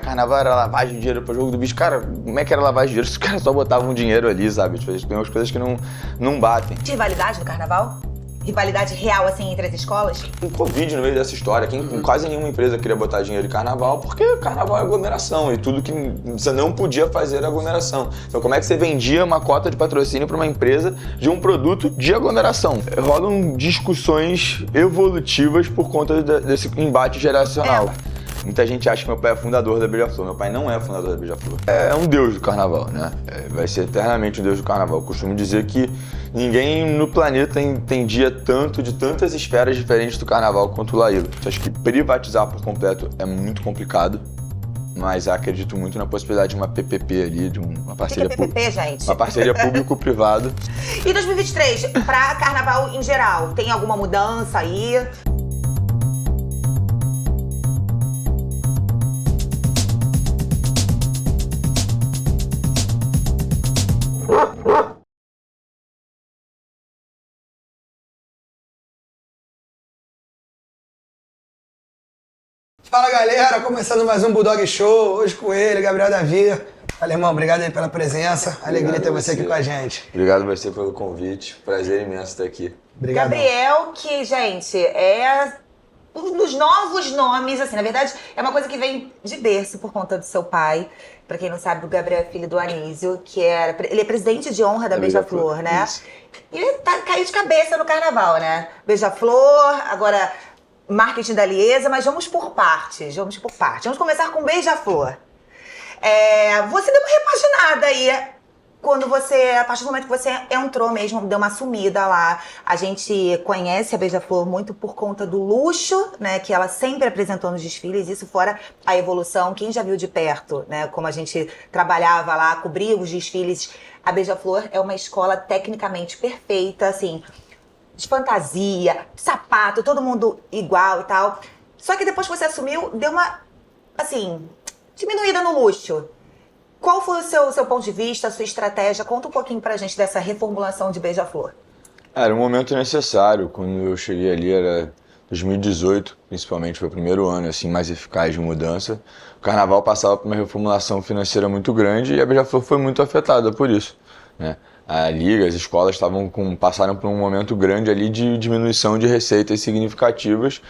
carnaval era lavagem de dinheiro pra jogo do bicho. Cara, como é que era lavagem de dinheiro? Os caras só botavam dinheiro ali, sabe? Tipo, tem umas coisas que não batem. Tinha rivalidade no carnaval? Rivalidade real, assim, entre as escolas? O Covid no meio dessa história, quase nenhuma empresa queria botar dinheiro em carnaval, porque carnaval é aglomeração e tudo que você não podia fazer era aglomeração. Então como é que você vendia uma cota de patrocínio para uma empresa de um produto de aglomeração? Rolam discussões evolutivas por conta desse embate geracional. Muita gente acha que meu pai é fundador da Beija-Flor. Meu pai não é fundador da Beija-Flor. É um deus do carnaval, né? Vai ser eternamente um deus do carnaval. Eu costumo dizer que ninguém no planeta entendia tanto de tantas esferas diferentes do carnaval quanto o Laíla. Acho que privatizar por completo é muito complicado, mas acredito muito na possibilidade de uma PPP ali, de uma parceria PPP, gente? Uma parceria público-privado. E 2023, pra carnaval em geral, tem alguma mudança aí? Fala galera, começando mais um Bulldog Show, hoje com ele, Gabriel Davi. Fala irmão, obrigado aí pela presença, alegria ter você aqui com a gente. Obrigado a você pelo convite, prazer imenso estar aqui. Obrigado. Gabriel, que, gente, é um dos novos nomes, assim, na verdade, é uma coisa que vem de berço por conta do seu pai. Pra quem não sabe, o Gabriel é filho do Anísio, ele é presidente de honra da Beija-Flor, né? Isso. E ele caiu de cabeça no carnaval, né? Beija-Flor, agora marketing da Liesa, mas vamos por partes, Vamos começar com Beija-Flor. Você deu uma repaginada aí, a partir do momento que você entrou mesmo, deu uma sumida lá. A gente conhece a Beija-Flor muito por conta do luxo, né, que ela sempre apresentou nos desfiles, isso fora a evolução. Quem já viu de perto, né, como a gente trabalhava lá, cobria os desfiles, a Beija-Flor é uma escola tecnicamente perfeita, assim, de fantasia, sapato, todo mundo igual e tal. Só que depois que você assumiu, deu uma, assim, diminuída no luxo. Qual foi o seu ponto de vista, a sua estratégia? Conta um pouquinho pra gente dessa reformulação de Beija-Flor. Era um momento necessário. Quando eu cheguei ali era 2018, principalmente, foi o primeiro ano assim, mais eficaz de mudança. O carnaval passava por uma reformulação financeira muito grande e a Beija-Flor foi muito afetada por isso, né? A liga, as escolas passaram por um momento grande ali de diminuição de receitas significativas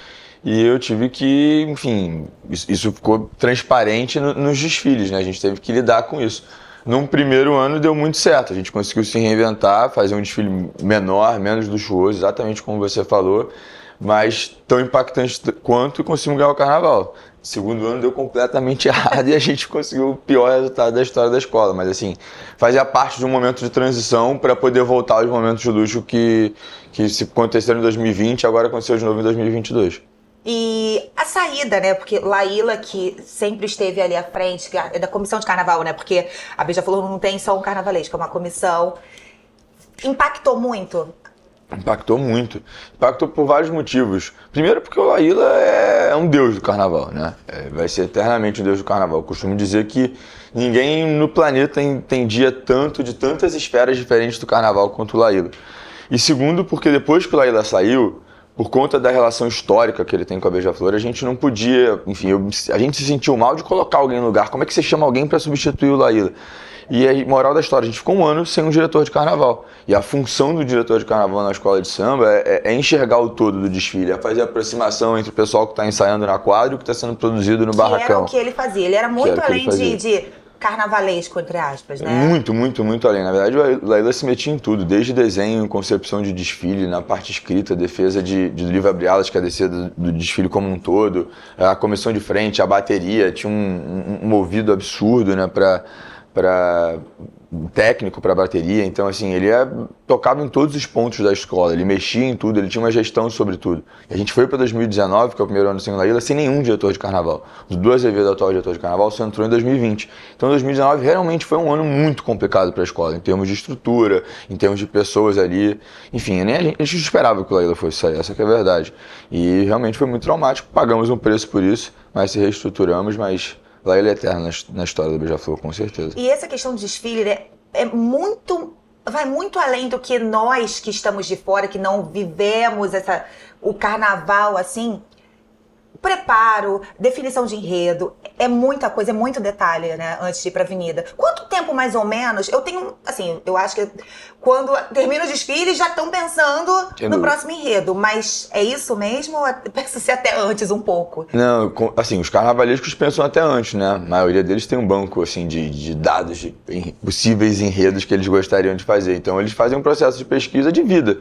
e eu tive que, enfim, isso ficou transparente nos desfiles, né? A gente teve que lidar com isso. Num primeiro ano deu muito certo, a gente conseguiu se reinventar, fazer um desfile menor, menos luxuoso, exatamente como você falou, mas tão impactante quanto e conseguimos ganhar o carnaval. Segundo ano deu completamente errado e a gente conseguiu o pior resultado da história da escola. Mas assim, fazia parte de um momento de transição para poder voltar aos momentos de luxo que se aconteceram em 2020 e agora aconteceu de novo em 2022. E a saída, né? Porque Laíla, que sempre esteve ali à frente, que é da comissão de carnaval, né? Porque a Beija-Flor não tem só um carnavalesco, é uma comissão. Impactou muito? Impactou muito. Impactou por vários motivos. Primeiro porque o Laíla é um deus do carnaval, né? Vai ser eternamente um deus do carnaval. Eu costumo dizer que ninguém no planeta entendia tanto de tantas esferas diferentes do carnaval quanto o Laíla. E segundo porque depois que o Laíla saiu, por conta da relação histórica que ele tem com a Beija-Flor, a gente não podia, enfim, a gente se sentiu mal de colocar alguém no lugar. Como é que você chama alguém para substituir o Laíla? E a moral da história, a gente ficou um ano sem um diretor de carnaval. E a função do diretor de carnaval na escola de samba é enxergar o todo do desfile, é fazer a aproximação entre o pessoal que está ensaiando na quadra e o que está sendo produzido no barracão. Que era o que ele fazia, ele era muito além de carnavalesco, entre aspas, né? Muito, muito, muito além. Na verdade, o Laíla se metia em tudo, desde desenho, concepção de desfile, na parte escrita, defesa de livro abre alas, que é a defesa do desfile como um todo, a comissão de frente, a bateria, tinha um ouvido absurdo, né, para técnico para bateria, então assim, ele tocava em todos os pontos da escola, ele mexia em tudo, ele tinha uma gestão sobre tudo. E a gente foi para 2019, que é o primeiro ano sem o Laíla, sem nenhum diretor de carnaval. Os duas vezes atual diretor de carnaval só entrou em 2020. Então 2019 realmente foi um ano muito complicado para a escola, em termos de estrutura, em termos de pessoas ali, enfim, nem a gente esperava que o Laíla fosse sair, essa que é a verdade. E realmente foi muito traumático, pagamos um preço por isso, mas se reestruturamos, mas Laíla é eterno na história do Beija-Flor, com certeza. E essa questão do desfile, né, vai muito além do que nós que estamos de fora, que não vivemos o carnaval assim. preparo, definição de enredo, é muita coisa, é muito detalhe, né, antes de ir pra avenida. Quanto tempo, mais ou menos, eu tenho, assim, eu acho que quando termina o desfile, já estão pensando no próximo enredo, mas é isso mesmo ou pensa se até antes um pouco? Não, assim, os carnavalescos pensam até antes, né? A maioria deles tem um banco, assim, de dados, de possíveis enredos que eles gostariam de fazer. Então, eles fazem um processo de pesquisa de vida.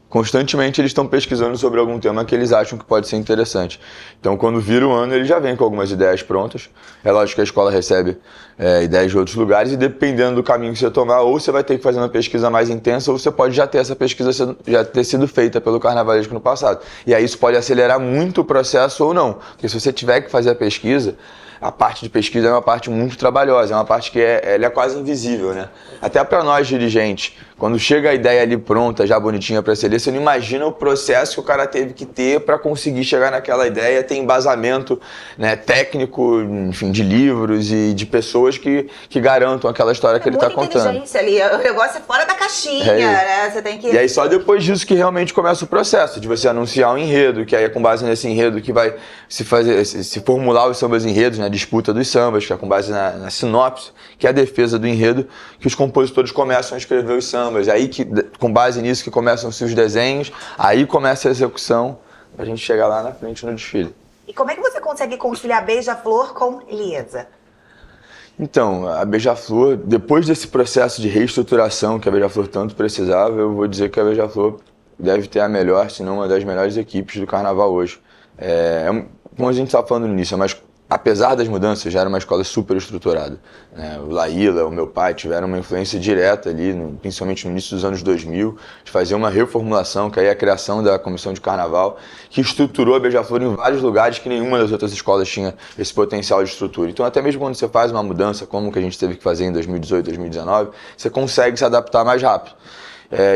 Constantemente eles estão pesquisando sobre algum tema que eles acham que pode ser interessante. Então, quando vira o ano, eles já vêm com algumas ideias prontas. É lógico que a escola recebe ideias de outros lugares e dependendo do caminho que você tomar, ou você vai ter que fazer uma pesquisa mais intensa, ou você pode já ter essa pesquisa já ter sido feita pelo carnavalesco no passado. E aí isso pode acelerar muito o processo ou não. Porque se você tiver que fazer a pesquisa, a parte de pesquisa é uma parte muito trabalhosa, é uma parte que ela é quase invisível, né? Até para nós dirigentes, quando chega a ideia ali pronta, já bonitinha para ser lida, você não imagina o processo que o cara teve que ter para conseguir chegar naquela ideia, ter embasamento, né, técnico, enfim, de livros e de pessoas que garantam aquela história que ele está contando. Inteligência ali, o negócio é fora da caixinha, né? Você tem que... E aí só depois disso que realmente começa o processo, de você anunciar um enredo, que aí é com base nesse enredo que vai se formular os sambas enredos, né, disputa dos sambas, que é com base na sinopse, que é a defesa do enredo, que os compositores começam a escrever os sambas. Aí, com base nisso, que começam-se os desenhos, aí começa a execução, pra gente chegar lá na frente no desfile. E como é que você consegue conciliar Beija-Flor com Liesa? Então, a Beija-Flor, depois desse processo de reestruturação que a Beija-Flor tanto precisava, eu vou dizer que a Beija-Flor deve ter a melhor, se não uma das melhores equipes do carnaval hoje. Como a gente estava falando no início, mas apesar das mudanças, já era uma escola super estruturada, né? O Laíla, o meu pai, tiveram uma influência direta ali, principalmente no início dos anos 2000, de fazer uma reformulação, que aí é a criação da comissão de carnaval, que estruturou a Beija-Flor em vários lugares que nenhuma das outras escolas tinha esse potencial de estrutura. Então, até mesmo quando você faz uma mudança, como que a gente teve que fazer em 2018, 2019, você consegue se adaptar mais rápido.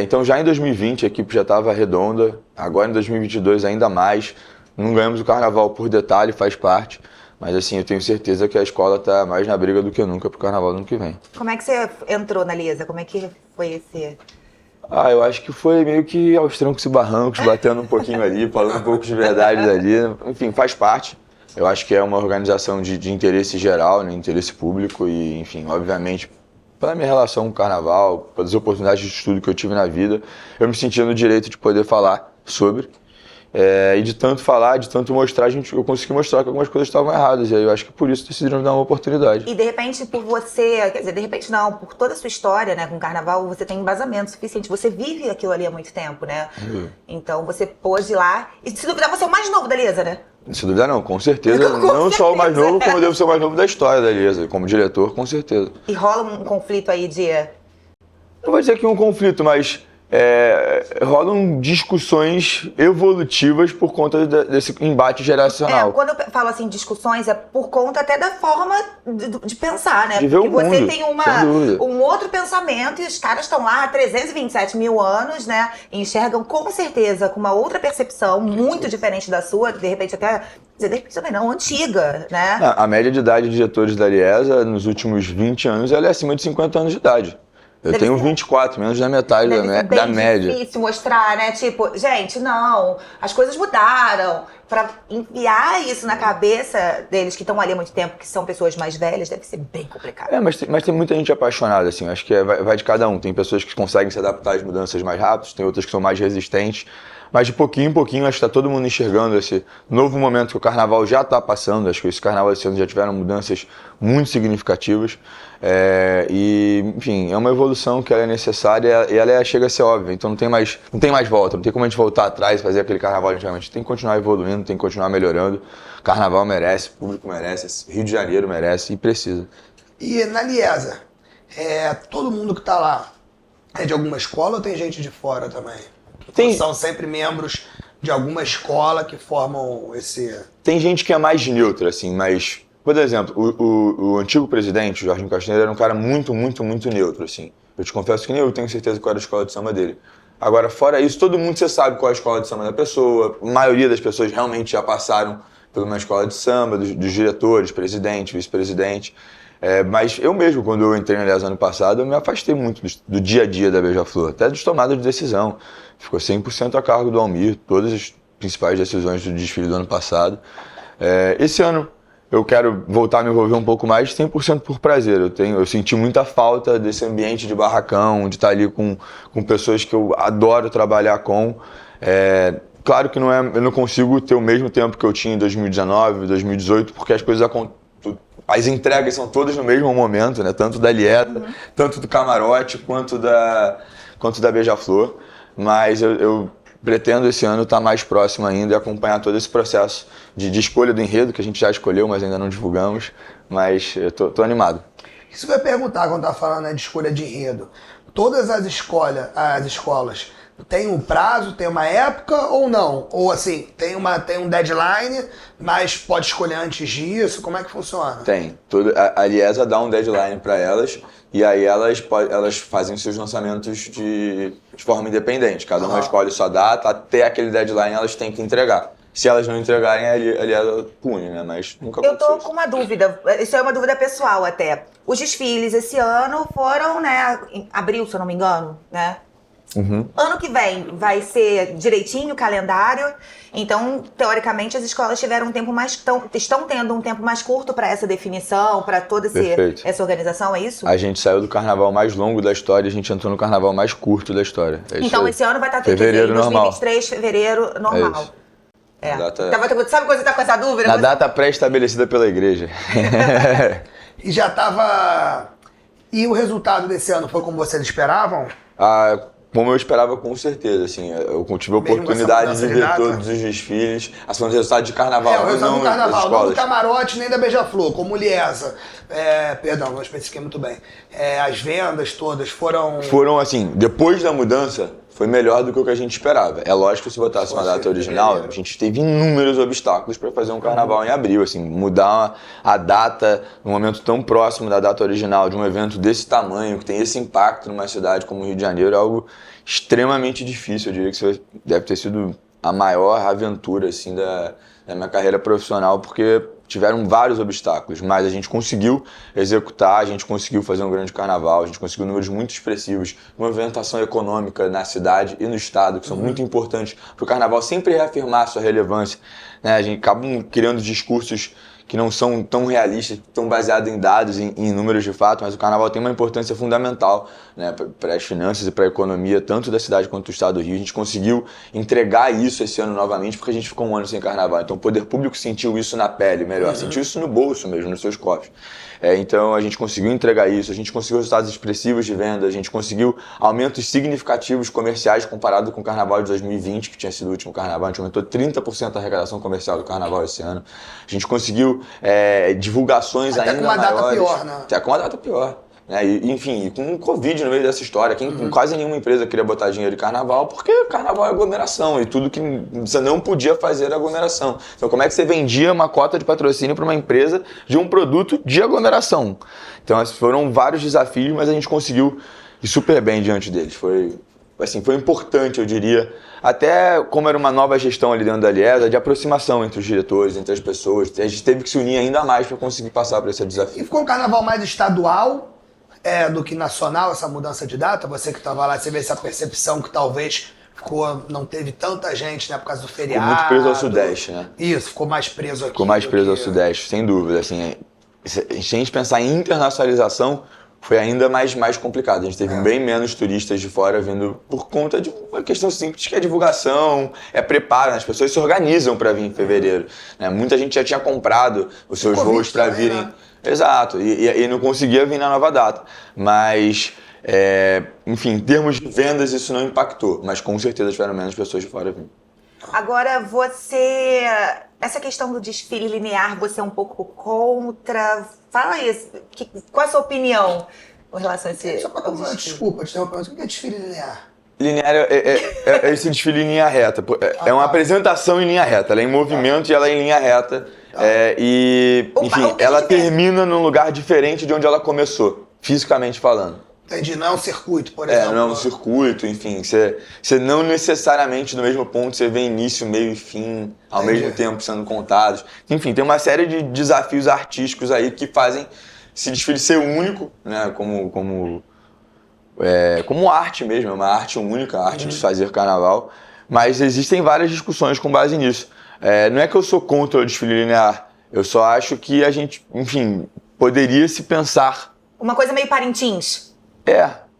Então, já em 2020, a equipe já estava redonda, agora em 2022 ainda mais. Não ganhamos o carnaval por detalhe, faz parte. Mas assim, eu tenho certeza que a escola está mais na briga do que nunca pro carnaval do ano que vem. Como é que você entrou na Liesa? Como é que foi esse... Eu acho que foi meio que aos trancos e barrancos, batendo um pouquinho ali, falando um pouco de verdade ali. Enfim, faz parte. Eu acho que é uma organização de interesse geral, né, interesse público e, enfim, obviamente, pela minha relação com o carnaval, pelas oportunidades de estudo que eu tive na vida, eu me sentia no direito de poder falar sobre. E de tanto falar, de tanto mostrar, eu consegui mostrar que algumas coisas estavam erradas. E aí eu acho que por isso decidiram me dar uma oportunidade. E de repente, por você, quer dizer, de repente não, por toda a sua história, né, com o carnaval, você tem embasamento suficiente. Você vive aquilo ali há muito tempo, né? Então você pôde ir lá. E se duvidar, você é o mais novo da Liesa, né? Se duvidar, não, com certeza. Não só o mais novo, como eu devo ser o mais novo da história da Liesa. Como diretor, com certeza. E rola um conflito aí de... Não vou dizer que um conflito, mas rolam discussões evolutivas por conta desse embate geracional. Quando eu falo assim, discussões, é por conta até da forma de pensar, né? De ver porque o mundo, você tem um outro pensamento e os caras estão lá há 327 mil anos, né? E enxergam com certeza com uma outra percepção muito diferente da sua, de repente até... De repente também não, antiga, né? A média de idade de diretores da Liesa nos últimos 20 anos ela é acima de 50 anos de idade. Eu tenho 24, menos da metade da média. É difícil mostrar, né? Tipo, gente, não, as coisas mudaram. Pra enfiar isso na cabeça deles que estão ali há muito tempo, que são pessoas mais velhas, deve ser bem complicado. Mas tem muita gente apaixonada, assim. Acho que vai de cada um. Tem pessoas que conseguem se adaptar às mudanças mais rápido, tem outras que são mais resistentes. Mas de pouquinho em pouquinho, acho que está todo mundo enxergando esse novo momento que o carnaval já está passando. Acho que esse carnaval esse ano já tiveram mudanças muito significativas. Enfim, é uma evolução que ela é necessária e ela chega a ser óbvia. Então não tem mais volta, não tem como a gente voltar atrás e fazer aquele carnaval antigamente. Tem que continuar evoluindo, tem que continuar melhorando. O carnaval merece, o público merece, Rio de Janeiro merece e precisa. E na Liesa, todo mundo que está lá é de alguma escola ou tem gente de fora também? São sempre membros de alguma escola que formam esse... Tem gente que é mais neutra, assim, mas... Por exemplo, o antigo presidente, o Jorginho Castanheira, era um cara muito, muito, muito neutro, assim. Eu te confesso que nem eu tenho certeza qual era a escola de samba dele. Agora, fora isso, todo mundo você sabe qual é a escola de samba da pessoa. A maioria das pessoas realmente já passaram por uma escola de samba, dos diretores, presidente, vice-presidente. Mas eu mesmo, quando eu entrei na Liesa ano passado, eu me afastei muito do dia a dia da Beija-Flor, até das tomadas de decisão. Ficou 100% a cargo do Almir, todas as principais decisões do desfile do ano passado. Esse ano eu quero voltar a me envolver um pouco mais 100% por prazer. Eu senti muita falta desse ambiente de barracão, de estar ali com pessoas que eu adoro trabalhar com. Claro que eu não consigo ter o mesmo tempo que eu tinha em 2019, 2018, porque as entregas são todas no mesmo momento, né? Tanto da Lieta, tanto do Camarote, quanto da Beija-Flor. Mas eu pretendo esse ano estar mais próximo ainda e acompanhar todo esse processo de escolha do enredo, que a gente já escolheu, mas ainda não divulgamos. Mas eu tô animado. Isso que eu ia perguntar quando estava falando, né, de escolha de enredo. Todas as escolas tem um prazo, tem uma época ou não? Ou assim, tem um deadline, mas pode escolher antes disso? Como é que funciona? Tem. A Liesa dá um deadline para elas e aí elas fazem seus lançamentos de forma independente. Cada uma escolhe sua data, até aquele deadline elas têm que entregar. Se elas não entregarem, a Liesa pune, né? Mas nunca aconteceu. Eu tô com uma dúvida, isso é uma dúvida pessoal até. Os desfiles esse ano foram, né, em abril, se eu não me engano, né? Ano que vem vai ser direitinho o calendário, então, teoricamente, as escolas tiveram um tempo estão tendo um tempo mais curto para essa definição, para toda essa organização, é isso? A gente saiu do carnaval mais longo da história e a gente entrou no carnaval mais curto da história. Então, esse ano vai estar fevereiro normal. 2023, fevereiro normal. Data... Sabe quando você tá com essa dúvida? Na data pré-estabelecida pela igreja. E já tava... E o resultado desse ano foi como vocês esperavam? Como eu esperava, com certeza, assim, eu tive a oportunidade de ver todos os desfiles, assim, o resultado de carnaval, o resultado não do carnaval, das não do Camarote nem da Beija-Flor, como Liesa, perdão, não especifiquei muito bem, as vendas todas foram... Foram, assim, depois da mudança, foi melhor do que o que a gente esperava. É lógico que se botasse uma data original, a gente teve inúmeros obstáculos para fazer um carnaval em abril, assim, mudar a data num momento tão próximo da data original de um evento desse tamanho, que tem esse impacto numa cidade como o Rio de Janeiro, é algo extremamente difícil. Eu diria que isso deve ter sido a maior aventura, assim, da minha carreira profissional, porque tiveram vários obstáculos, mas a gente conseguiu executar, a gente conseguiu fazer um grande carnaval, a gente conseguiu números muito expressivos, movimentação econômica na cidade e no estado, que são muito importantes para o carnaval sempre reafirmar sua relevância, né? A gente acaba criando discursos que não são tão realistas, tão baseados em dados, em números de fato, mas o carnaval tem uma importância fundamental, né, para as finanças e para a economia, tanto da cidade quanto do estado do Rio. A gente conseguiu entregar isso esse ano novamente, porque a gente ficou um ano sem carnaval. Então o poder público sentiu isso na pele, melhor, sentiu isso no bolso mesmo, nos seus cofres. Então a gente conseguiu entregar isso, a gente conseguiu resultados expressivos de venda, a gente conseguiu aumentos significativos comerciais comparado com o carnaval de 2020, que tinha sido o último carnaval. A gente aumentou 30% a arrecadação comercial do carnaval esse ano. A gente conseguiu divulgações até ainda com uma maiores. Data pior, né? Até com uma data pior. Né? E com o Covid no meio dessa história, quase nenhuma empresa queria botar dinheiro em carnaval, porque carnaval é aglomeração e tudo que você não podia fazer era aglomeração. Então como é que você vendia uma cota de patrocínio para uma empresa de um produto de aglomeração? Então foram vários desafios, mas a gente conseguiu ir super bem diante deles. Foi importante, eu diria, até como era uma nova gestão ali dentro da Liesa, de aproximação entre os diretores, entre as pessoas. A gente teve que se unir ainda mais para conseguir passar por esse desafio. E ficou um carnaval mais estadual do que nacional, essa mudança de data? Você que estava lá, você vê essa percepção que talvez não teve tanta gente, né, por causa do feriado. Ficou muito preso ao Sudeste, né? Isso, ficou mais preso aqui. Ficou mais preso ao Sudeste, sem dúvida. Assim, se a gente pensar em internacionalização, foi ainda mais complicado. A gente teve bem menos turistas de fora vindo por conta de uma questão simples, que é divulgação, preparo. As pessoas se organizam para vir em fevereiro, né? Muita gente já tinha comprado os seus voos para virem. Né? Exato, e não conseguia vir na nova data. Mas, enfim, em termos de vendas, isso não impactou. Mas com certeza tiveram menos pessoas de fora vindo. Agora, essa questão do desfile linear, você é um pouco contra? Fala isso, qual é a sua opinião com relação a esse... Desculpa, te interromper, mas o que é desfile linear? Linear é esse desfile em linha reta. É uma apresentação em linha reta, ela é em movimento e ela é em linha reta. Enfim, ela termina num lugar diferente de onde ela começou, fisicamente falando. Entendi, não é um circuito, por exemplo. Não é um circuito, enfim. Você não necessariamente no mesmo ponto você vê início, meio e fim ao mesmo tempo sendo contados. Enfim, tem uma série de desafios artísticos aí que fazem esse desfile ser único, né? Como arte mesmo, é uma arte única, a arte de fazer carnaval. Mas existem várias discussões com base nisso. Não é que eu sou contra o desfile linear, eu só acho que a gente, enfim, poderia se pensar. Uma coisa meio Parintins.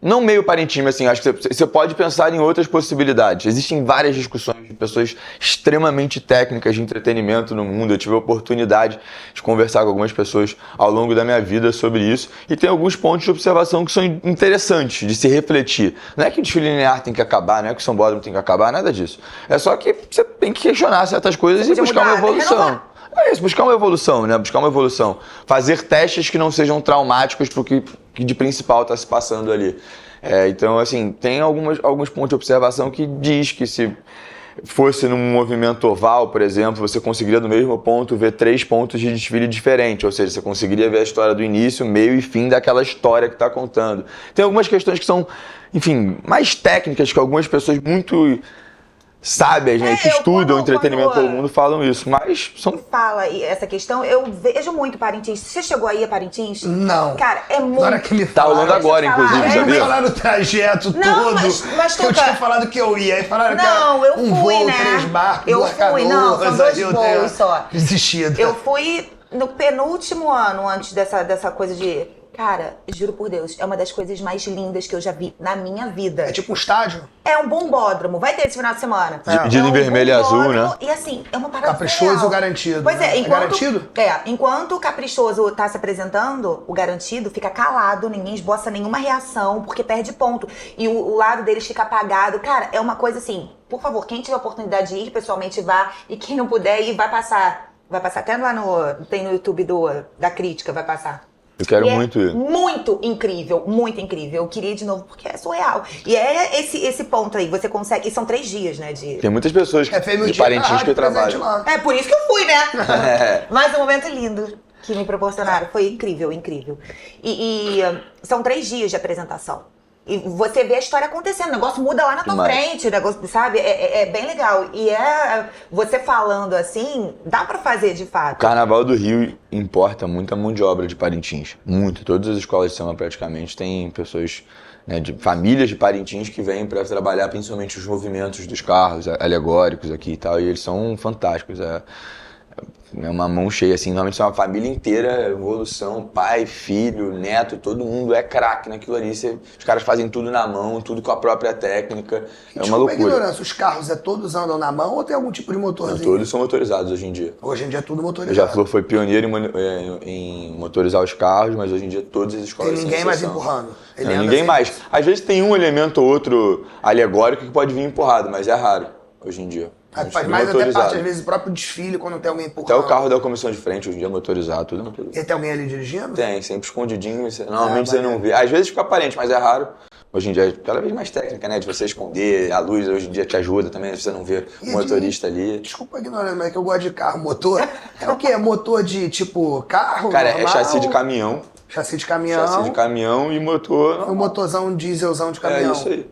Não meio Parintins, mas assim, acho que você pode pensar em outras possibilidades. Existem várias discussões de pessoas extremamente técnicas de entretenimento no mundo. Eu tive a oportunidade de conversar com algumas pessoas ao longo da minha vida sobre isso. E tem alguns pontos de observação que são interessantes de se refletir. Não é que o desfile linear tem que acabar, não é que o sambódromo tem que acabar, nada disso. É só que você tem que questionar certas coisas e buscar uma evolução. É isso, buscar uma evolução, né? Buscar uma evolução. Fazer testes que não sejam traumáticos pro que de principal está se passando ali. Então, assim, tem alguns pontos de observação que diz que se fosse num movimento oval, por exemplo, você conseguiria no mesmo ponto ver 3 pontos de desfile diferentes, ou seja, você conseguiria ver a história do início, meio e fim daquela história que está contando. Tem algumas questões que são, enfim, mais técnicas, que algumas pessoas muito sábias, né, que estudam o entretenimento todo mundo falam isso, mas são... Fala essa questão, eu vejo muito Parintins. Você chegou aí a Parintins? Não. Cara, é muito... Agora que me Tá rolando agora, inclusive, eu sabia? ia falar no trajeto Não, todo, mas que eu tinha falado que eu ia, aí falaram não, que era eu um fui, voo, né? 3 barcos, Eu 2 fui, não, são canoas, 2 aí eu voos tenho só. desistido. Eu fui no penúltimo ano antes dessa coisa de... Cara, juro por Deus, é uma das coisas mais lindas que eu já vi na minha vida. É tipo um estádio? É um bombódromo, vai ter esse final de semana. Dividido em vermelho e azul, né? E assim, é uma parada Caprichoso surreal. e Garantido. Pois né? é, enquanto... Garantido? Enquanto o Caprichoso tá se apresentando, o Garantido fica calado, ninguém esboça nenhuma reação, porque perde ponto. E o lado deles fica apagado. Cara, é uma coisa assim, por favor, quem tiver a oportunidade de ir, pessoalmente vá. E quem não puder ir, vai passar. Vai passar até lá tem no YouTube da crítica, vai passar. Eu quero muito ir. Muito incrível, muito incrível. Eu queria ir de novo porque é surreal. E é esse ponto aí, você consegue... E são 3 dias, né? Tem mudas pessoas de Parintins que eu trabalho. É por isso que eu fui, né? Mas um momento lindo que me proporcionaram. Foi incrível, incrível. E são 3 dias de apresentação. E você vê a história acontecendo, o negócio muda lá na tua frente, o negócio, sabe? É bem legal. E você falando assim, dá pra fazer de fato. O Carnaval do Rio importa muita mão de obra de Parintins. Muito. Todas as escolas de samba praticamente têm pessoas, né, de famílias de Parintins que vêm para trabalhar principalmente os movimentos dos carros alegóricos aqui e tal. E eles são fantásticos. É uma mão cheia, assim, normalmente é uma família inteira, evolução, pai, filho, neto, todo mundo é craque naquilo ali. Os caras fazem tudo na mão, tudo com a própria técnica, é uma loucura. Ignorância, os carros todos andam na mão ou tem algum tipo de motorzinho? Não, todos são motorizados hoje em dia. Hoje em dia é tudo motorizado. Beija-Flor foi pioneiro em motorizar os carros, mas hoje em dia todas as escolas tem ninguém mais empurrando. Não, ninguém mais. Às vezes tem um elemento ou outro alegórico que pode vir empurrado, mas é raro hoje em dia. Faz mais até parte, às vezes, o próprio desfile, quando tem alguém empurrando. Até o carro da comissão de frente, hoje em dia é motorizado, tudo motorizado. E tem alguém ali dirigindo? Tem, sempre escondidinho, normalmente você não vê. Às vezes fica aparente, mas é raro. Hoje em dia é cada vez mais técnica, né? De você esconder, a luz hoje em dia te ajuda também, se você não vê o motorista ali. Desculpa a ignorância, mas é que eu gosto de carro. Motor é o quê? É motor de, tipo, carro? Cara, normal? é chassi de caminhão. Chassi de caminhão. Chassi de caminhão e motor... Um motorzão, dieselzão de caminhão. É isso aí.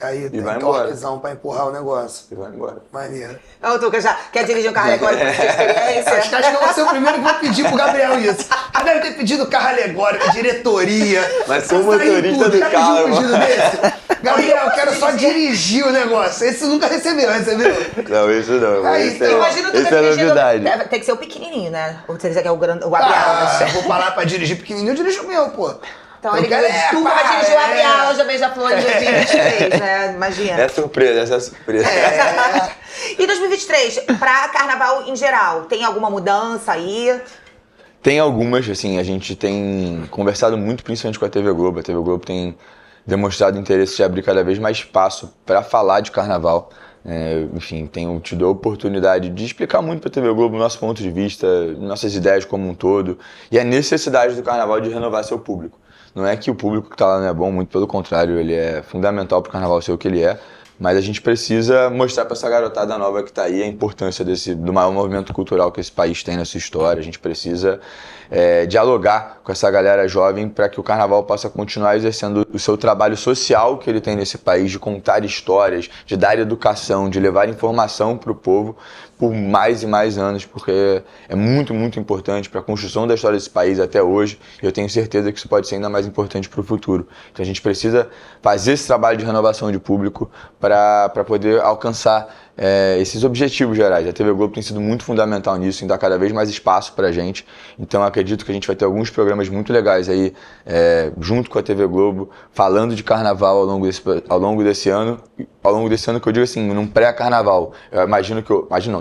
Aí tem vai embora. torquezão pra empurrar o negócio. E vai embora. Maneiro. Ô, Tuca, já quer dirigir um carro alegórico com sua experiência? Acho que eu vou ser o primeiro que vou pedir pro Gabriel isso. Já deve ter pedido carro alegórico, diretoria. Mas sou motorista do já carro. Pediu um pedido desse? Gabriel, eu quero só dirigir o negócio. Esse nunca recebeu? Não, isso não. Aí, então, Imagina o Tuca esse é dirigindo... novidade. Tem que ser o pequenininho, né? Ou você quiser que é o Gabriel. Vou parar pra dirigir pequenininho, eu dirijo o meu, pô. Então ele vai dirigir o Gabriel, já Beija-Flor em 2023, né? Imagina. É surpresa, essa é surpresa. E 2023, pra carnaval em geral, tem alguma mudança aí? Tem algumas, assim, a gente tem conversado muito, principalmente com a TV Globo. A TV Globo tem demonstrado interesse de abrir cada vez mais espaço para falar de carnaval. Enfim, tenho tido a oportunidade de explicar muito para a TV Globo o nosso ponto de vista, nossas ideias como um todo e a necessidade do carnaval de renovar seu público. Não é que o público que está lá não é bom, muito pelo contrário, ele é fundamental para o carnaval ser o que ele é, mas a gente precisa mostrar para essa garotada nova que está aí a importância do maior movimento cultural que esse país tem na sua história. A gente precisa dialogar com essa galera jovem para que o carnaval possa continuar exercendo o seu trabalho social que ele tem nesse país, de contar histórias, de dar educação, de levar informação para o povo por mais e mais anos, porque é muito, muito importante para a construção da história desse país até hoje, e eu tenho certeza que isso pode ser ainda mais importante para o futuro. Então a gente precisa fazer esse trabalho de renovação de público para poder alcançar esses objetivos gerais. A TV Globo tem sido muito fundamental nisso, em dar cada vez mais espaço pra gente. Então acredito que a gente vai ter alguns programas muito legais aí, junto com a TV Globo, falando de carnaval ao longo desse ano. Ao longo desse ano, que eu digo assim, num pré-carnaval.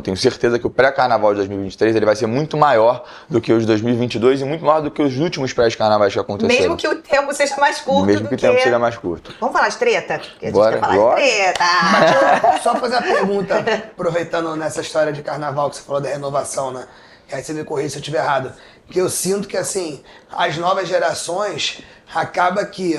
Tenho certeza que o pré-carnaval de 2023 ele vai ser muito maior do que os de 2022 e muito maior do que os últimos pré-carnavais que aconteceram. Mesmo que o tempo seja mais curto Mesmo que o tempo seja mais curto. Vamos falar de treta? Porque a gente Bora, quer falar de treta. Só fazer uma pergunta, aproveitando nessa história de carnaval que você falou da renovação, né? E aí você me corrija se eu estiver errado. Que eu sinto que, assim, as novas gerações acaba que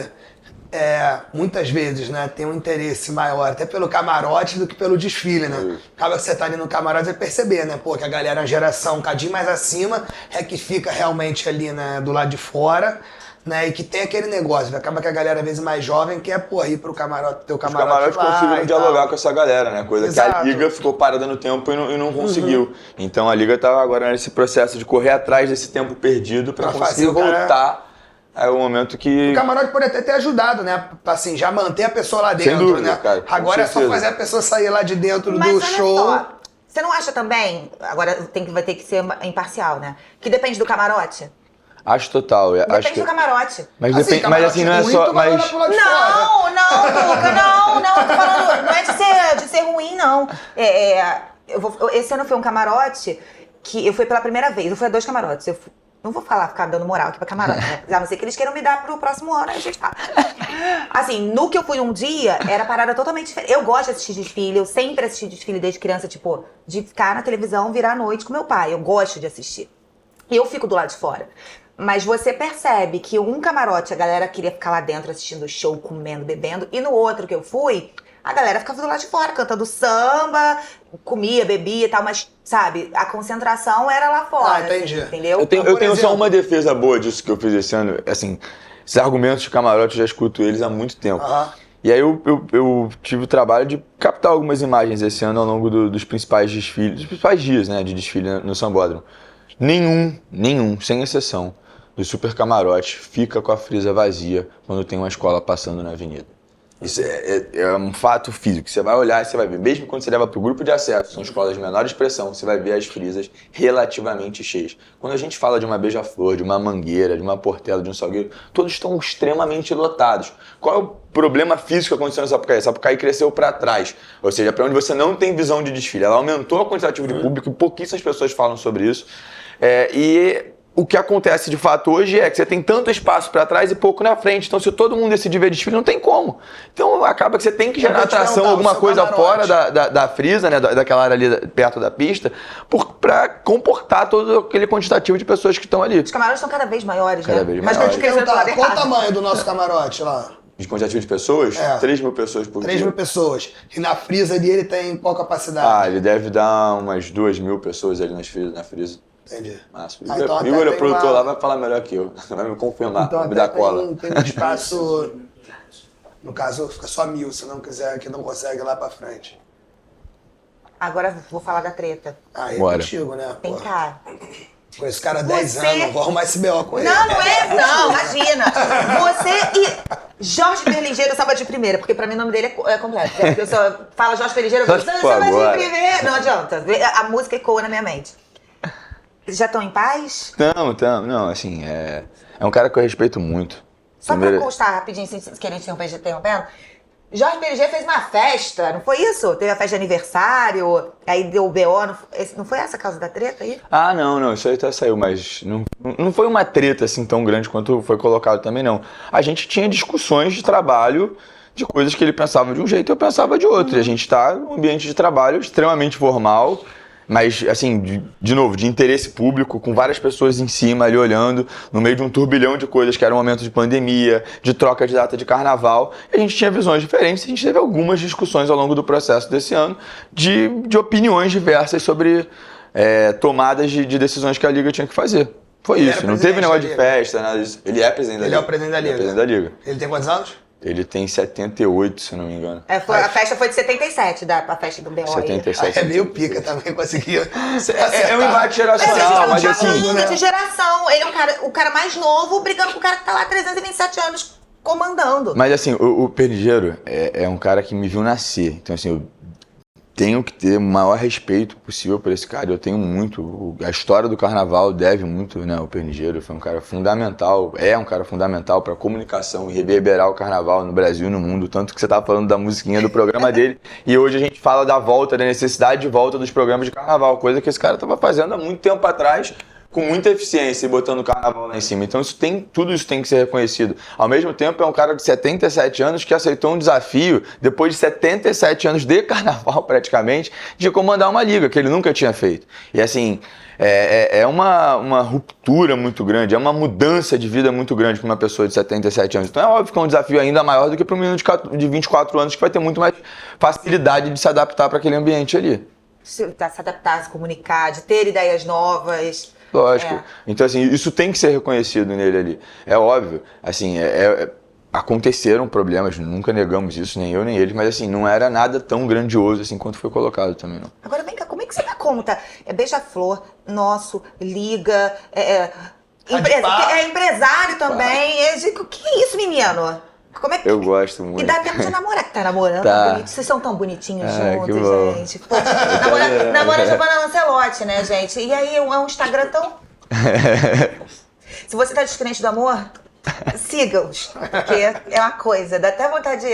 muitas vezes, né, tem um interesse maior até pelo camarote do que pelo desfile, né? Acaba que você tá ali no camarote e vai perceber, né? Pô, que a galera, a geração um cadinho mais acima é que fica realmente ali, né, do lado de fora, né? E que tem aquele negócio. Acaba que a galera, às vezes, mais jovem quer, pô, ir pro camarote, teu Os camarote camarotes lá conseguiram e dialogar tal. com essa galera, né? Coisa que a Exato. Liga ficou parada no tempo e não conseguiu. Então a Liga tá agora nesse processo de correr atrás desse tempo perdido pra Pra conseguir fazer o cara- voltar ao momento que... O camarote pode até ter ajudado, né? Pra, assim, já manter a pessoa lá Sem dentro, dúvida, né? cara, com Agora é só certeza. fazer a pessoa sair lá de dentro Mas do olha show. só, você não acha também, agora vai ter que ser imparcial, né? Que depende do camarote? Acho total. Acho Depende que... do camarote. Mas, Assim, depende, mas assim, não é ruim, só... tu vai olhar Mas... pro lado de fora. Não, Tuca, não, tô falando, não é de ser ruim, não. Esse ano foi um camarote que eu fui pela primeira vez, eu fui a 2 camarotes, não vou ficar dando moral aqui pra camarote, né? A não ser que eles queiram me dar pro próximo ano, aí a gente fala. Assim, no que eu fui um dia, era parada totalmente diferente. Eu gosto de assistir desfile, eu sempre assisti desfile desde criança, tipo, de ficar na televisão, virar a noite com meu pai. Eu gosto de assistir. E eu fico do lado de fora. Mas você percebe que um camarote, a galera queria ficar lá dentro assistindo o show, comendo, bebendo. E no outro que eu fui, a galera ficava do lado de fora, cantando samba, comia, bebia e tal. Mas, sabe, a concentração era lá fora. Ah, entendi. Entendeu? Eu tenho Por só exemplo- uma defesa boa disso que eu fiz esse ano. Assim, esses argumentos de camarote eu já escuto eles há muito tempo. Aham. E aí eu tive o trabalho de captar algumas imagens esse ano ao longo dos principais desfiles, dos principais dias, né, de desfile no Sambódromo. Nenhum, sem exceção, do super camarote fica com a frisa vazia quando tem uma escola passando na avenida. Isso é um fato físico. Você vai olhar e você vai ver. Mesmo quando você leva para o grupo de acesso, são escolas de menor expressão, você vai ver as frisas relativamente cheias. Quando a gente fala de uma Beija-Flor, de uma Mangueira, de uma Portela, de um Salgueiro, todos estão extremamente lotados. Qual é o problema físico que aconteceu na Sapucaí? A Sapucaí cresceu para trás. Ou seja, para onde você não tem visão de desfile. Ela aumentou a quantidade de público e pouquíssimas pessoas falam sobre isso. E o que acontece de fato hoje é que você tem tanto espaço para trás e pouco na frente. Então, se todo mundo decidir ver desfile, não tem como. Então, acaba que você tem que gerar atração, alguma coisa fora da frisa, né, daquela área ali perto da pista, para comportar todo aquele quantitativo de pessoas que estão ali. Os camarotes estão cada vez maiores, Cada né? vez Mas maiores. não crescendo pro lado Qual o errado. tamanho do nosso camarote lá? De quantitativo de pessoas? 3 mil pessoas por 3 dia. mil pessoas. E na frisa ali ele tem qual capacidade? Ele deve dar umas 2 mil pessoas ali na frisa. Entendi. Máximo. Então até Igor, o tem produtor uma- lá, vai falar melhor que eu. Vai me confirmar, Então vai me até dar cola. tem um espaço. No caso, fica só 1000, se não quiser, que não consegue ir lá pra frente. Agora vou falar da treta. Aí é Bora. contigo, né? Vem Pô. cá. Com esse cara há 10 Você- anos, vou arrumar esse BO com ele. Não, não, imagina. Você e Jorge Berlingeiro samba de primeira, porque pra mim o nome dele é completo. Porque eu só falo Jorge Berlingeiro, eu falo Por samba de agora. primeira. Não adianta. A música ecoa na minha mente. Eles já estão em paz? Não, assim, é um cara que eu respeito muito. Só Primeiro- pra constar rapidinho, sem querer interrompendo. Jorge Berlingeiro fez uma festa, não foi isso? Teve a festa de aniversário, aí deu o BO, não foi essa a causa da treta aí? Não, isso aí até saiu, mas não foi uma treta assim tão grande quanto foi colocado também, não. A gente tinha discussões de trabalho, de coisas que ele pensava de um jeito e eu pensava de outro. E a gente tá num ambiente de trabalho extremamente formal, mas, assim, de novo, de interesse público, com várias pessoas em cima ali olhando, no meio de um turbilhão de coisas que era um momento de pandemia, de troca de data de carnaval. E a gente tinha visões diferentes, a gente teve algumas discussões ao longo do processo desse ano de opiniões diversas sobre tomadas de decisões que a Liga tinha que fazer. Foi Ele isso, era não teve presidente negócio da de Liga. festa, nada disso. Ele é presidente da Ele Liga. é o presidente da Ele é Liga. presidente da Liga. Ele tem quantos anos? Ele tem 78, se eu não me engano. A festa foi de 77, a festa do BO aí. 77. É meio pica também, conseguiu. É um embate geracional, mas assim... de geração. Ele é o cara mais novo brigando com o cara que tá lá há 327 anos comandando. Mas assim, o Berlingeiro é um cara que me viu nascer. Então assim, tenho que ter o maior respeito possível por esse cara. Eu tenho muito. A história do carnaval deve muito, né? O Pernigero foi um cara fundamental, é um cara fundamental para a comunicação e reverberar o carnaval no Brasil e no mundo. Tanto que você estava falando da musiquinha do programa dele. E hoje a gente fala da volta, da necessidade de volta dos programas de carnaval, coisa que esse cara estava fazendo há muito tempo atrás, com muita eficiência e botando o carnaval lá em cima. Então tudo isso tem que ser reconhecido. Ao mesmo tempo, é um cara de 77 anos que aceitou um desafio, depois de 77 anos de carnaval praticamente, de comandar uma liga, que ele nunca tinha feito. E assim, é uma ruptura muito grande, é uma mudança de vida muito grande para uma pessoa de 77 anos. Então é óbvio que é um desafio ainda maior do que para um menino de 24 anos, que vai ter muito mais facilidade de se adaptar para aquele ambiente ali. Se adaptar, se comunicar, de ter ideias novas. Lógico. Então, assim, isso tem que ser reconhecido nele ali. É óbvio, assim, aconteceram problemas, nunca negamos isso, nem eu nem eles, mas assim, não era nada tão grandioso assim quanto foi colocado também, não. Agora vem cá, como é que você dá conta? Beija-flor, nosso, liga, empresário também. O que é isso, menino? Como é que... Eu gosto muito. E dá tempo de namorar, que tá namorando, tá bonito. Vocês são tão bonitinhos juntos, que bom. gente. Pô, namora Giovanna Lancelotti, né, gente? E aí é um Instagram tão... Se você tá descrente do amor, siga-os. Porque é uma coisa, dá até vontade de...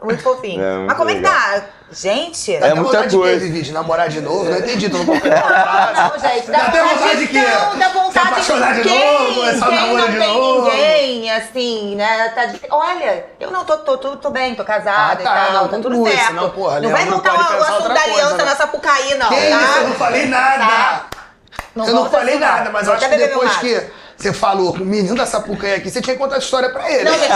Muito fofinho. Mas como é que tá? Gente... Dá até muita vontade coisa. de vídeo, namorar de novo, não entendi, tu não pode falar. Não, gente, dá até vontade de quê? Não, dá Se vontade apaixonar de quem, novo, começar a quem namorar não de tem novo. ninguém, assim, né? Tá olha, eu não tô bem, tô casada e tal, não, tá tudo conclui, certo. senão, porra, não vai Leandro voltar pode o pensar assunto outra da coisa, aliança né? na Sapucaí, não, Que tá? isso, eu não falei nada. Tá. Eu não falei nada, mas eu acho que Até beber depois um que você falou com o menino da Sapucaí aqui, você tinha que contar a história pra ele. Não, gente,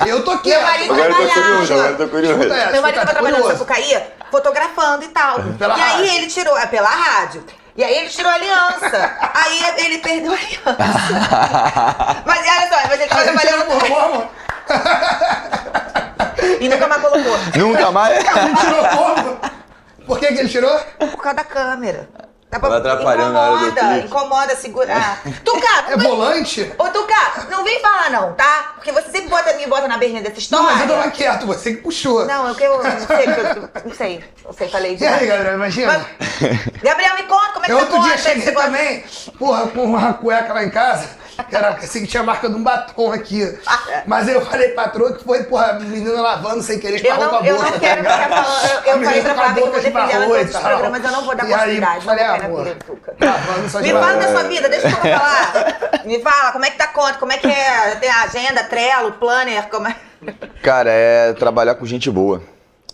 Eu tô aqui. meu marido Agora eu tô trabalhava. curioso, agora eu tô curioso. Escuta essa, Meu marido tá tava trabalhando na curioso. Sapucaí, fotografando e tal. Pela e aí rádio. ele tirou, pela rádio. E aí ele tirou a aliança. Aí ele perdeu a aliança. Mas olha só, mas ele tava Aí ele tirou, trabalhando amor. e nunca mais colocou. Nunca mais? Ele tirou como? Por que ele tirou? Por causa da câmera. Dá Tava atrapalhando na hora do clipe. Incomoda segurar. Tuca, É volante? ô Tuca, não vem falar não, tá? Porque você sempre me bota na berlinda dessa Não, história. mas eu tava quieto, você que puxou. Não, eu não sei, falei E aí, demais. Gabriel, imagina. Gabriel, me conta como é que Eu você outro dia gosta, cheguei você gosta- também, porra, com uma cueca lá em casa, que era assim, que tinha a marca de um batom aqui. Mas aí eu falei pra patroa que foi, porra, menina lavando sem querer, Eu esparrou com a não boca. quero tá ficar ligado? falando. A Eu falei menina pra com a Flávia que eu vou boca defender ela em esbarrou todos e os tal. programas, eu não vou dar E aí, possibilidade. falei, não vou cair na amor, pilha do Tuca. lavando só de Me fala lado. da sua vida, deixa eu falar. Me fala, como é que tá conta? Como é que é? Tem a agenda, Trello, Planner, como é? Cara, é trabalhar com gente boa.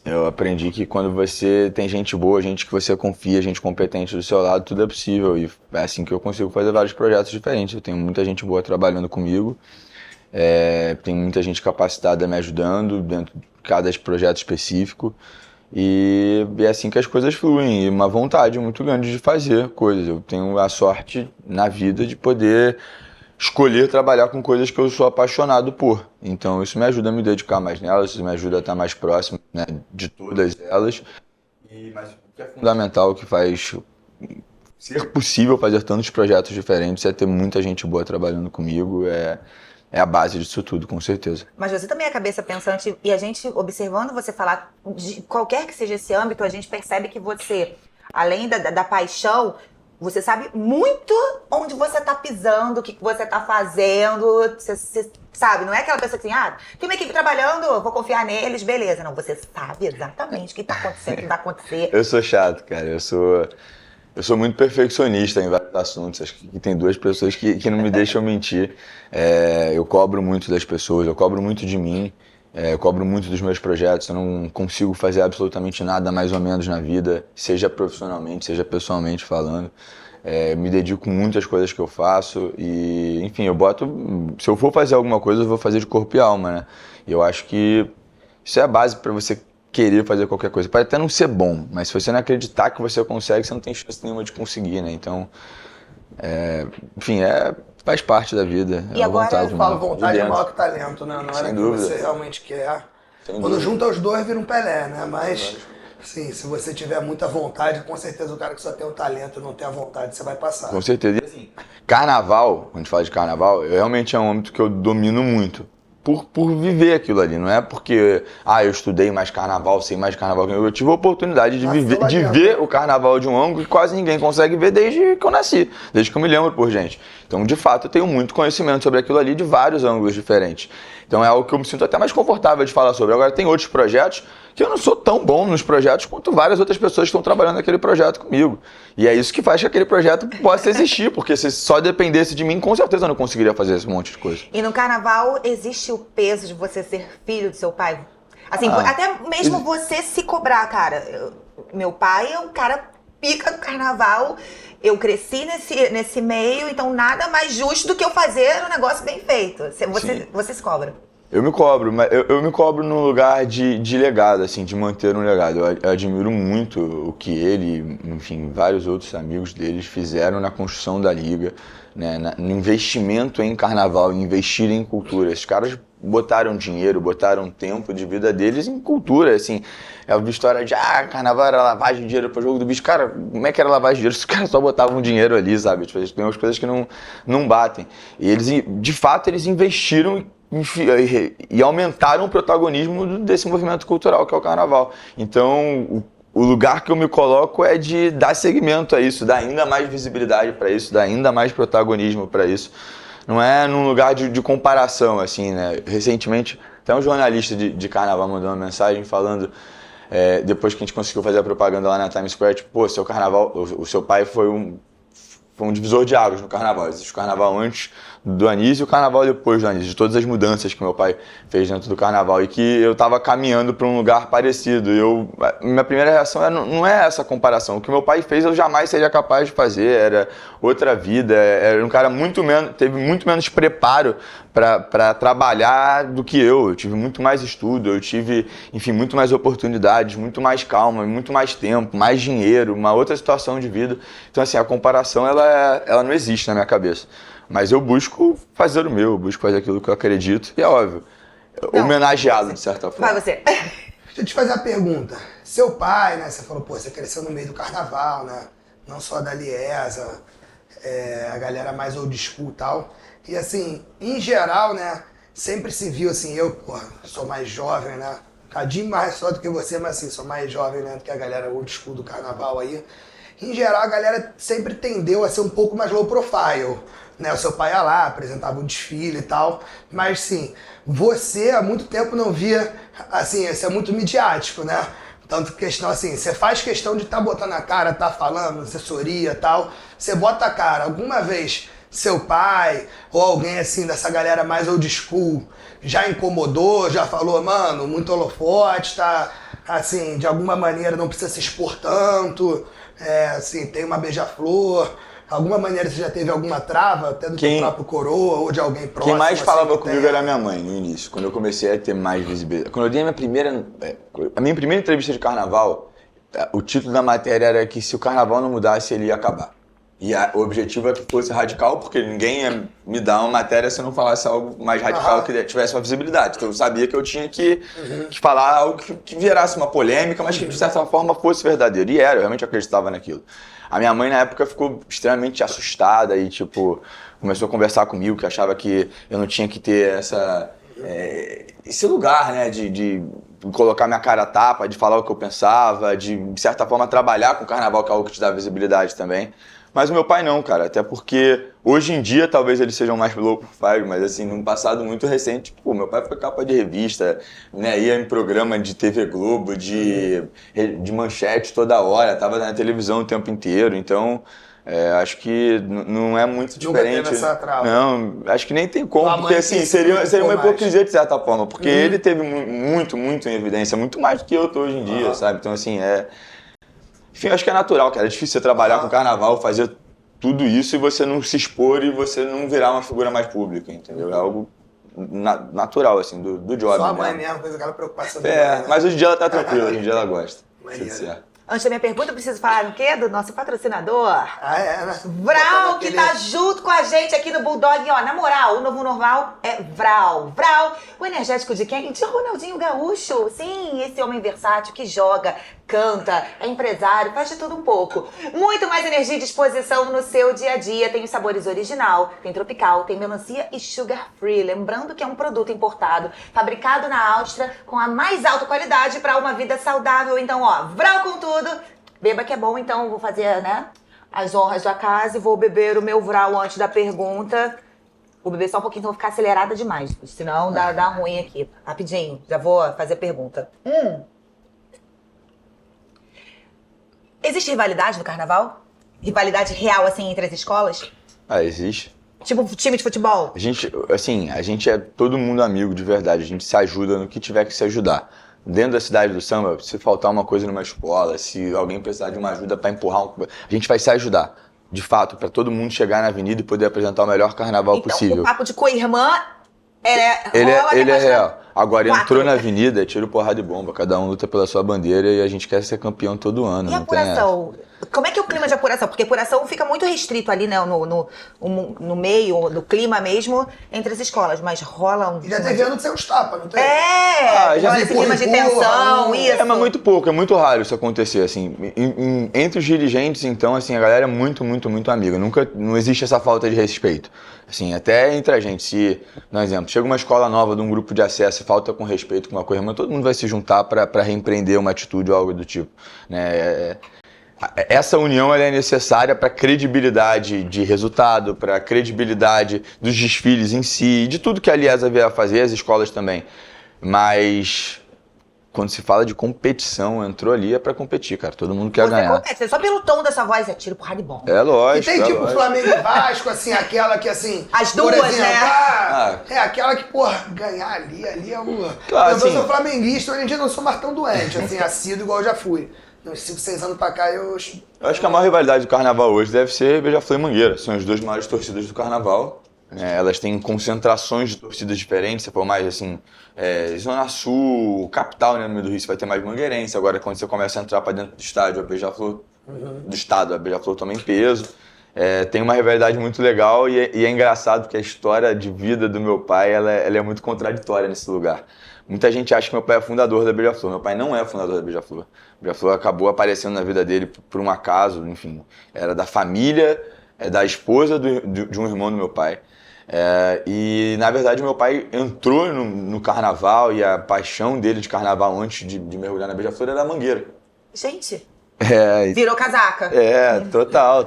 Eu aprendi que quando você tem gente boa, gente que você confia, gente competente do seu lado, tudo é possível. E é assim que eu consigo fazer vários projetos diferentes. Eu tenho muita gente boa trabalhando comigo. Tem muita gente capacitada me ajudando dentro de cada projeto específico. E é assim que as coisas fluem. E uma vontade muito grande de fazer coisas. Eu tenho a sorte na vida de poder escolher trabalhar com coisas que eu sou apaixonado por. Então isso me ajuda a me dedicar mais nelas, isso me ajuda a estar mais próximo, né, de todas elas. Mas o que é fundamental, o que faz ser possível fazer tantos projetos diferentes, é ter muita gente boa trabalhando comigo, é a base disso tudo, com certeza. Mas você também é cabeça pensante e a gente, observando você falar de qualquer que seja esse âmbito, a gente percebe que você, além da paixão, você sabe muito onde você tá pisando, o que você tá fazendo, você sabe, não é aquela pessoa que assim, tem uma equipe trabalhando, vou confiar neles, beleza. Não, você sabe exatamente o que tá acontecendo, o que vai acontecer. Eu sou chato, cara, eu sou muito perfeccionista em vários assuntos. Acho que tem duas pessoas que não me deixam mentir. Eu cobro muito das pessoas, eu cobro muito de mim, eu cobro muito dos meus projetos. Eu não consigo fazer absolutamente nada mais ou menos na vida, seja profissionalmente, seja pessoalmente falando. Me dedico muito às coisas que eu faço e, enfim, se eu for fazer alguma coisa, eu vou fazer de corpo e alma, né? E eu acho que isso é a base para você querer fazer qualquer coisa. Pode até não ser bom, mas se você não acreditar que você consegue, você não tem chance nenhuma de conseguir, né? Então, enfim, faz parte da vida. E agora vontade, Eu falo, mano, vontade de é dentro. maior que talento, né? Na hora Sem que dúvida. você realmente quer. Sem Quando dúvida. junta os dois, vira um Pelé, né? Mas, sim, se você tiver muita vontade, com certeza o cara que só tem o talento e não tem a vontade, você vai passar. Com certeza. E assim, carnaval, quando a gente fala de carnaval, realmente é um âmbito que eu domino muito. por viver aquilo ali, não é porque eu estudei mais carnaval, sei mais carnaval. Eu tive a oportunidade de ver o carnaval de um ângulo que quase ninguém consegue ver desde que eu nasci, desde que eu me lembro por gente. Então, de fato, eu tenho muito conhecimento sobre aquilo ali de vários ângulos diferentes. Então é algo que eu me sinto até mais confortável de falar sobre. Agora, tem outros projetos que eu não sou tão bom nos projetos quanto várias outras pessoas que estão trabalhando naquele projeto comigo. E é isso que faz que aquele projeto possa existir, porque se só dependesse de mim, com certeza eu não conseguiria fazer esse monte de coisa. E no carnaval, existe o peso de você ser filho do seu pai? Assim, até mesmo você se cobrar, cara. Meu pai é um cara pica do carnaval, eu cresci nesse meio, então nada mais justo do que eu fazer um negócio bem feito. Você se cobra. Eu me cobro, mas eu me cobro num lugar de legado, assim, de manter um legado. Eu admiro muito o que ele, enfim, vários outros amigos deles fizeram na construção da liga, né, no investimento em carnaval, em investir em cultura. Esses caras botaram dinheiro, botaram tempo de vida deles em cultura, assim. É uma história de, carnaval era lavagem de dinheiro pro jogo do bicho. Cara, como é que era lavagem de dinheiro? Os caras só botavam dinheiro ali, sabe? Tipo, tem umas coisas que não batem. E eles, de fato, eles investiram e aumentaram o protagonismo desse movimento cultural que é o carnaval. Então, o lugar que eu me coloco é de dar seguimento a isso, dar ainda mais visibilidade para isso, dar ainda mais protagonismo para isso. Não é num lugar de comparação, assim, né? Recentemente, até um jornalista de carnaval mandou uma mensagem falando, depois que a gente conseguiu fazer a propaganda lá na Times Square, tipo, pô, seu carnaval, o seu pai foi um divisor de águas no carnaval. Existe o carnaval antes do Anísio e o carnaval depois do Anísio, de todas as mudanças que meu pai fez dentro do carnaval e que eu estava caminhando para um lugar parecido. Minha primeira reação não é essa comparação. O que meu pai fez eu jamais seria capaz de fazer, era outra vida, era um cara teve muito menos preparo para trabalhar do que eu tive muito mais estudo, eu tive, enfim, muito mais oportunidades, muito mais calma, muito mais tempo, mais dinheiro, uma outra situação de vida. Então, assim, a comparação, ela não existe na minha cabeça. Mas eu busco fazer o meu, eu busco fazer aquilo que eu acredito. E é óbvio, homenageado de certa forma. Vai você. Deixa eu te fazer a pergunta. Seu pai, né, você falou, pô, você cresceu no meio do carnaval, né? Não só da Liesa, a galera mais old school e tal. E assim, em geral, né, sempre se viu assim, eu, pô, sou mais jovem, né? Um cadinho mais só do que você, mas assim, sou mais jovem, né, do que a galera old school do carnaval aí. Em geral, a galera sempre tendeu a ser um pouco mais low profile, né? O seu pai ia lá, apresentava um desfile e tal, mas sim, você há muito tempo não via, assim, isso é muito midiático, né? Tanto questão assim, você faz questão de botando a cara, falando, assessoria e tal, você bota a cara. Alguma vez seu pai ou alguém assim dessa galera mais old school já incomodou, já falou, mano, muito holofote, tá, assim, de alguma maneira não precisa se expor tanto, assim, tem uma beija-flor. Alguma maneira você já teve alguma trava, até do teu próprio coroa ou de alguém próximo? Quem mais assim, falava comigo era minha mãe, no início, quando eu comecei a ter mais visibilidade. Quando eu dei a minha primeira entrevista de carnaval, o título da matéria era que se o carnaval não mudasse, ele ia acabar. E o objetivo é que fosse radical, porque ninguém ia me dar uma matéria se eu não falasse algo mais radical que tivesse uma visibilidade. Então eu sabia que eu tinha que falar algo que gerasse uma polêmica, mas que de certa forma fosse verdadeiro. E eu realmente acreditava naquilo. A minha mãe na época ficou extremamente assustada e tipo, começou a conversar comigo, que achava que eu não tinha que ter esse lugar, né, de colocar minha cara a tapa, de falar o que eu pensava, de certa forma trabalhar com o carnaval, que é algo que te dá visibilidade também. Mas o meu pai não, cara, até porque hoje em dia talvez eles sejam mais low profile, mas assim, num passado muito recente, pô, meu pai foi capa de revista, né, ia em programa de TV Globo, de manchete toda hora, tava na televisão o tempo inteiro, então acho que não é muito diferente. Nunca teve essa trava. Não, acho que nem tem como, porque assim, seria uma hipocrisia de certa forma, porque ele teve muito em evidência, muito mais do que eu tô hoje em dia, sabe? Então assim, enfim, acho que é natural, cara. É difícil você trabalhar com carnaval, fazer tudo isso e você não se expor e você não virar uma figura mais pública, entendeu? É algo natural, assim, do job. Só a mãe mesmo fez aquela preocupação. Mas hoje em dia ela tá tranquila, hoje em dia ela gosta. Tudo certo. Antes da minha pergunta, eu preciso falar do quê? Do nosso patrocinador. Né? Vral, que tá junto com a gente aqui no Bulldog. E, ó, na moral, o novo normal é Vral. Vral, o energético de quem? De Ronaldinho Gaúcho. Sim, esse homem versátil que joga, canta, é empresário, faz de tudo um pouco. Muito mais energia e disposição no seu dia a dia. Tem os sabores original, tem tropical, tem melancia e sugar free. Lembrando que é um produto importado, fabricado na Áustria, com a mais alta qualidade para uma vida saudável. Então, ó, Vral com tudo. Beba que é bom, então vou fazer, né, as honras da casa e vou beber o meu Vral antes da pergunta. Vou beber só um pouquinho, então vou ficar acelerada demais, senão dá ruim aqui. Rapidinho, já vou fazer a pergunta. Existe rivalidade no carnaval? Rivalidade real, assim, entre as escolas? Existe. Tipo time de futebol? A gente é todo mundo amigo de verdade, a gente se ajuda no que tiver que se ajudar. Dentro da cidade do samba, se faltar uma coisa numa escola, se alguém precisar de uma ajuda para empurrar, a gente vai se ajudar. De fato, para todo mundo chegar na avenida e poder apresentar o melhor carnaval possível. Então, o papo de co-irmã ele é real. Agora, entrou na avenida, tiro, porrada e bomba. Cada um luta pela sua bandeira e a gente quer ser campeão todo ano. E a apuração? Como é que é o clima de apuração? Porque a apuração fica muito restrito ali, né, no meio, no clima mesmo, entre as escolas. Mas rola um... E já teve ano de ser uns tapas, não tem? Já rola esse clima de tensão, isso. Mas muito pouco, é muito raro isso acontecer, assim. Entre os dirigentes, então, assim, a galera é muito, muito, muito amiga. Não existe essa falta de respeito. Assim, até entre a gente, se, por exemplo, chega uma escola nova de um grupo de acesso e falta com respeito com uma coisa, todo mundo vai se juntar para reempreender uma atitude ou algo do tipo, né? Essa união ela é necessária para a credibilidade de resultado, para a credibilidade dos desfiles em si, de tudo que a Liesa vier a fazer, as escolas também. Mas quando se fala de competição, entrou ali é para competir, cara. Todo mundo quer ganhar. Compete, só pelo tom dessa voz é tiro, porrada e bomba. É lógico. E tem tipo Flamengo e Vasco, assim, aquela que assim... As duas, por exemplo, né? É aquela que, porra, ganhar ali é o... Claro, eu assim, sou flamenguista, hoje em dia não sou mais tão doente, assim, assíduo igual eu já fui. Uns 5, 6 anos pra cá eu acho que a maior rivalidade do carnaval hoje deve ser Beija-Flor e Mangueira. São as duas maiores torcidas do carnaval. Elas têm concentrações de torcidas diferentes. Se for mais assim, Zona Sul, capital, né, no meio do Rio, você vai ter mais mangueirense. Agora, quando você começa a entrar pra dentro do estádio, a Beija-Flor do estado, a Beija-Flor toma em peso. Tem uma rivalidade muito legal e é engraçado porque a história de vida do meu pai ela é muito contraditória nesse lugar. Muita gente acha que meu pai é fundador da Beija-Flor. Meu pai não é fundador da Beija-Flor. Beija-Flor acabou aparecendo na vida dele por um acaso, enfim. Era da família, da esposa de um irmão do meu pai. E, na verdade, meu pai entrou no carnaval e a paixão dele de carnaval antes de mergulhar na Beija-Flor era a Mangueira. Gente... Virou casaca. Total.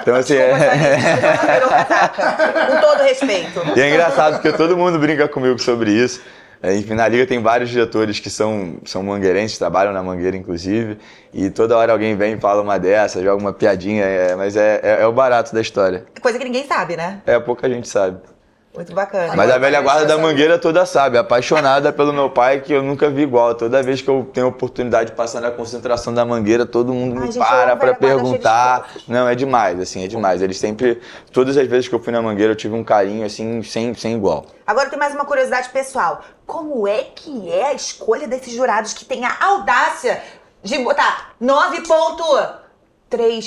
Então, assim... Virou casaca. Com todo respeito. E é engraçado porque todo mundo brinca comigo sobre isso. Enfim, na Liga tem vários diretores que são mangueirenses, trabalham na Mangueira, inclusive. E toda hora alguém vem e fala uma dessa, joga uma piadinha. Mas é o barato da história. Coisa que ninguém sabe, né? Pouca gente sabe. Muito bacana. Mas a velha guarda da Mangueira toda sabe, apaixonada pelo meu pai, que eu nunca vi igual. Toda vez que eu tenho a oportunidade de passar na concentração da Mangueira, todo mundo me para perguntar. Não, é demais, assim, é demais. Eles sempre, todas as vezes que eu fui na Mangueira, eu tive um carinho, assim, sem igual. Agora tem mais uma curiosidade pessoal. Como é que é a escolha desses jurados que têm a audácia de botar 9.3,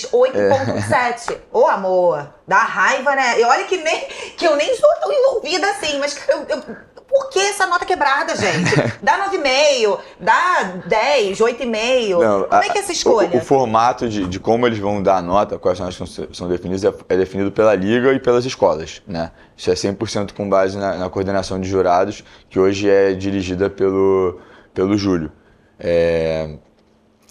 8.7. Ô, amor, dá raiva, né? E olha que eu nem sou tão envolvida assim, mas por que essa nota quebrada, gente? Dá 9,5, dá 10, 8,5. Como é que é essa escolha? O formato de como eles vão dar a nota, quais são as que são definidas, é definido pela Liga e pelas escolas, né? Isso é 100% com base na coordenação de jurados, que hoje é dirigida pelo Júlio.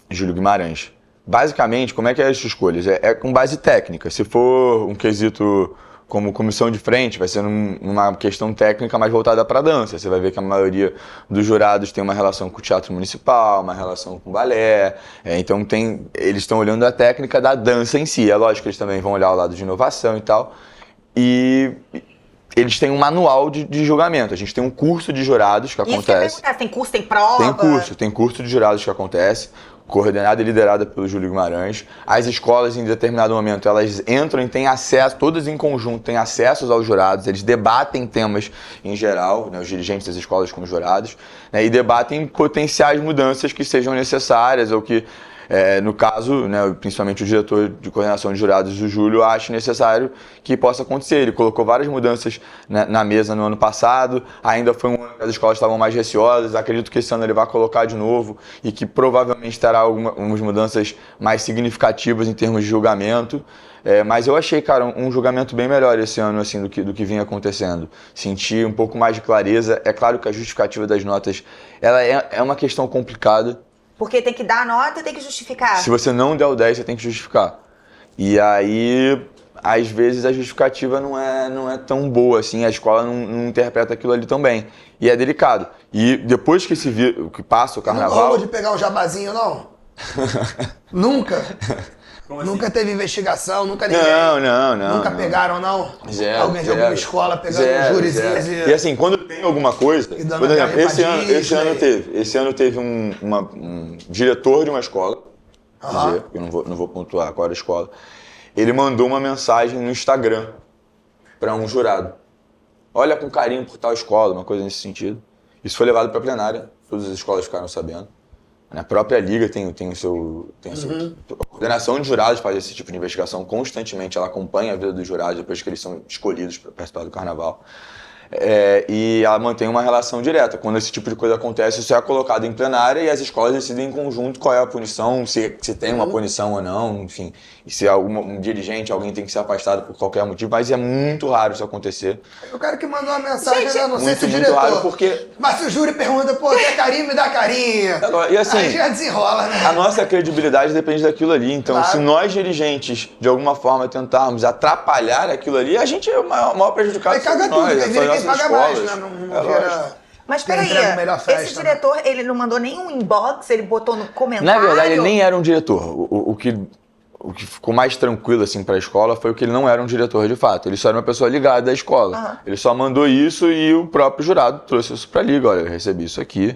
Júlio Guimarães. Basicamente, como é que é as escolhas? É com base técnica. Se for um quesito como comissão de frente, vai ser uma questão técnica mais voltada para a dança. Você vai ver que a maioria dos jurados tem uma relação com o teatro municipal, uma relação com o balé. Então eles estão olhando a técnica da dança em si. É lógico que eles também vão olhar o lado de inovação e tal. E eles têm um manual de julgamento. A gente tem um curso de jurados que acontece. Tem curso, tem prova? Tem curso de jurados que acontece, coordenada e liderada pelo Júlio Guimarães. As escolas, em determinado momento, elas entram e têm acesso, todas em conjunto, têm acessos aos jurados, eles debatem temas em geral, né, os dirigentes das escolas com os jurados, né, e debatem potenciais mudanças que sejam necessárias ou que No caso, né, principalmente o diretor de coordenação de jurados, o Júlio, acha necessário que possa acontecer. Ele colocou várias mudanças na mesa no ano passado, ainda foi um ano que as escolas estavam mais receosas, acredito que esse ano ele vai colocar de novo e que provavelmente terá algumas mudanças mais significativas em termos de julgamento. Mas eu achei, cara, um julgamento bem melhor esse ano, assim, do que vinha acontecendo. Senti um pouco mais de clareza. É claro que a justificativa das notas, ela é uma questão complicada. Porque tem que dar a nota e tem que justificar. Se você não der o 10, você tem que justificar. E aí, às vezes, a justificativa não é tão boa, assim, a escola não interpreta aquilo ali tão bem. E é delicado. E depois que passa o carnaval... Não rolou de pegar um jabazinho, não? Nunca? Nunca teve investigação, nunca ninguém... Não. Nunca pegaram, não? Zero. Alguém de alguma escola pegando jurizinhos e assim, quando tem alguma coisa... Por exemplo, esse ano teve um diretor de uma escola, eu não vou pontuar qual era a escola, ele mandou uma mensagem no Instagram para um jurado. Olha com carinho por tal escola, uma coisa nesse sentido. Isso foi levado para a plenária, todas as escolas ficaram sabendo. Na própria liga tem o seu... A coordenação de jurados faz esse tipo de investigação constantemente, ela acompanha a vida dos jurados depois que eles são escolhidos para participar do carnaval. E ela mantém uma relação direta. Quando esse tipo de coisa acontece, isso é colocado em plenária e as escolas decidem em conjunto qual é a punição, se tem uma punição ou não, enfim. E se um dirigente, alguém tem que ser afastado por qualquer motivo, mas é muito raro isso acontecer. O cara que mandou uma mensagem, gente, eu não sei se o muito diretor... raro porque... Mas se o júri pergunta, pô, quer carinho, me dá carinho. E assim, aí já desenrola, né? a nossa credibilidade depende daquilo ali. Então, Claro. se nós dirigentes, de alguma forma, tentarmos atrapalhar aquilo ali, a gente é o maior prejudicado. Aí caga somos tudo, nós, quem são vira as quem nossas paga mais, escolas. né? Não É vira... lógico. Mas Quem peraí, entrega a melhor festa, esse diretor, ele não mandou nenhum inbox, ele botou no comentário? Na verdade, ele nem era um diretor. O que ficou mais tranquilo assim para a escola foi que ele não era um diretor de fato. Ele só era uma pessoa ligada à escola. Uhum. Ele só mandou isso e o próprio jurado trouxe isso para a liga. Olha, eu recebi isso aqui.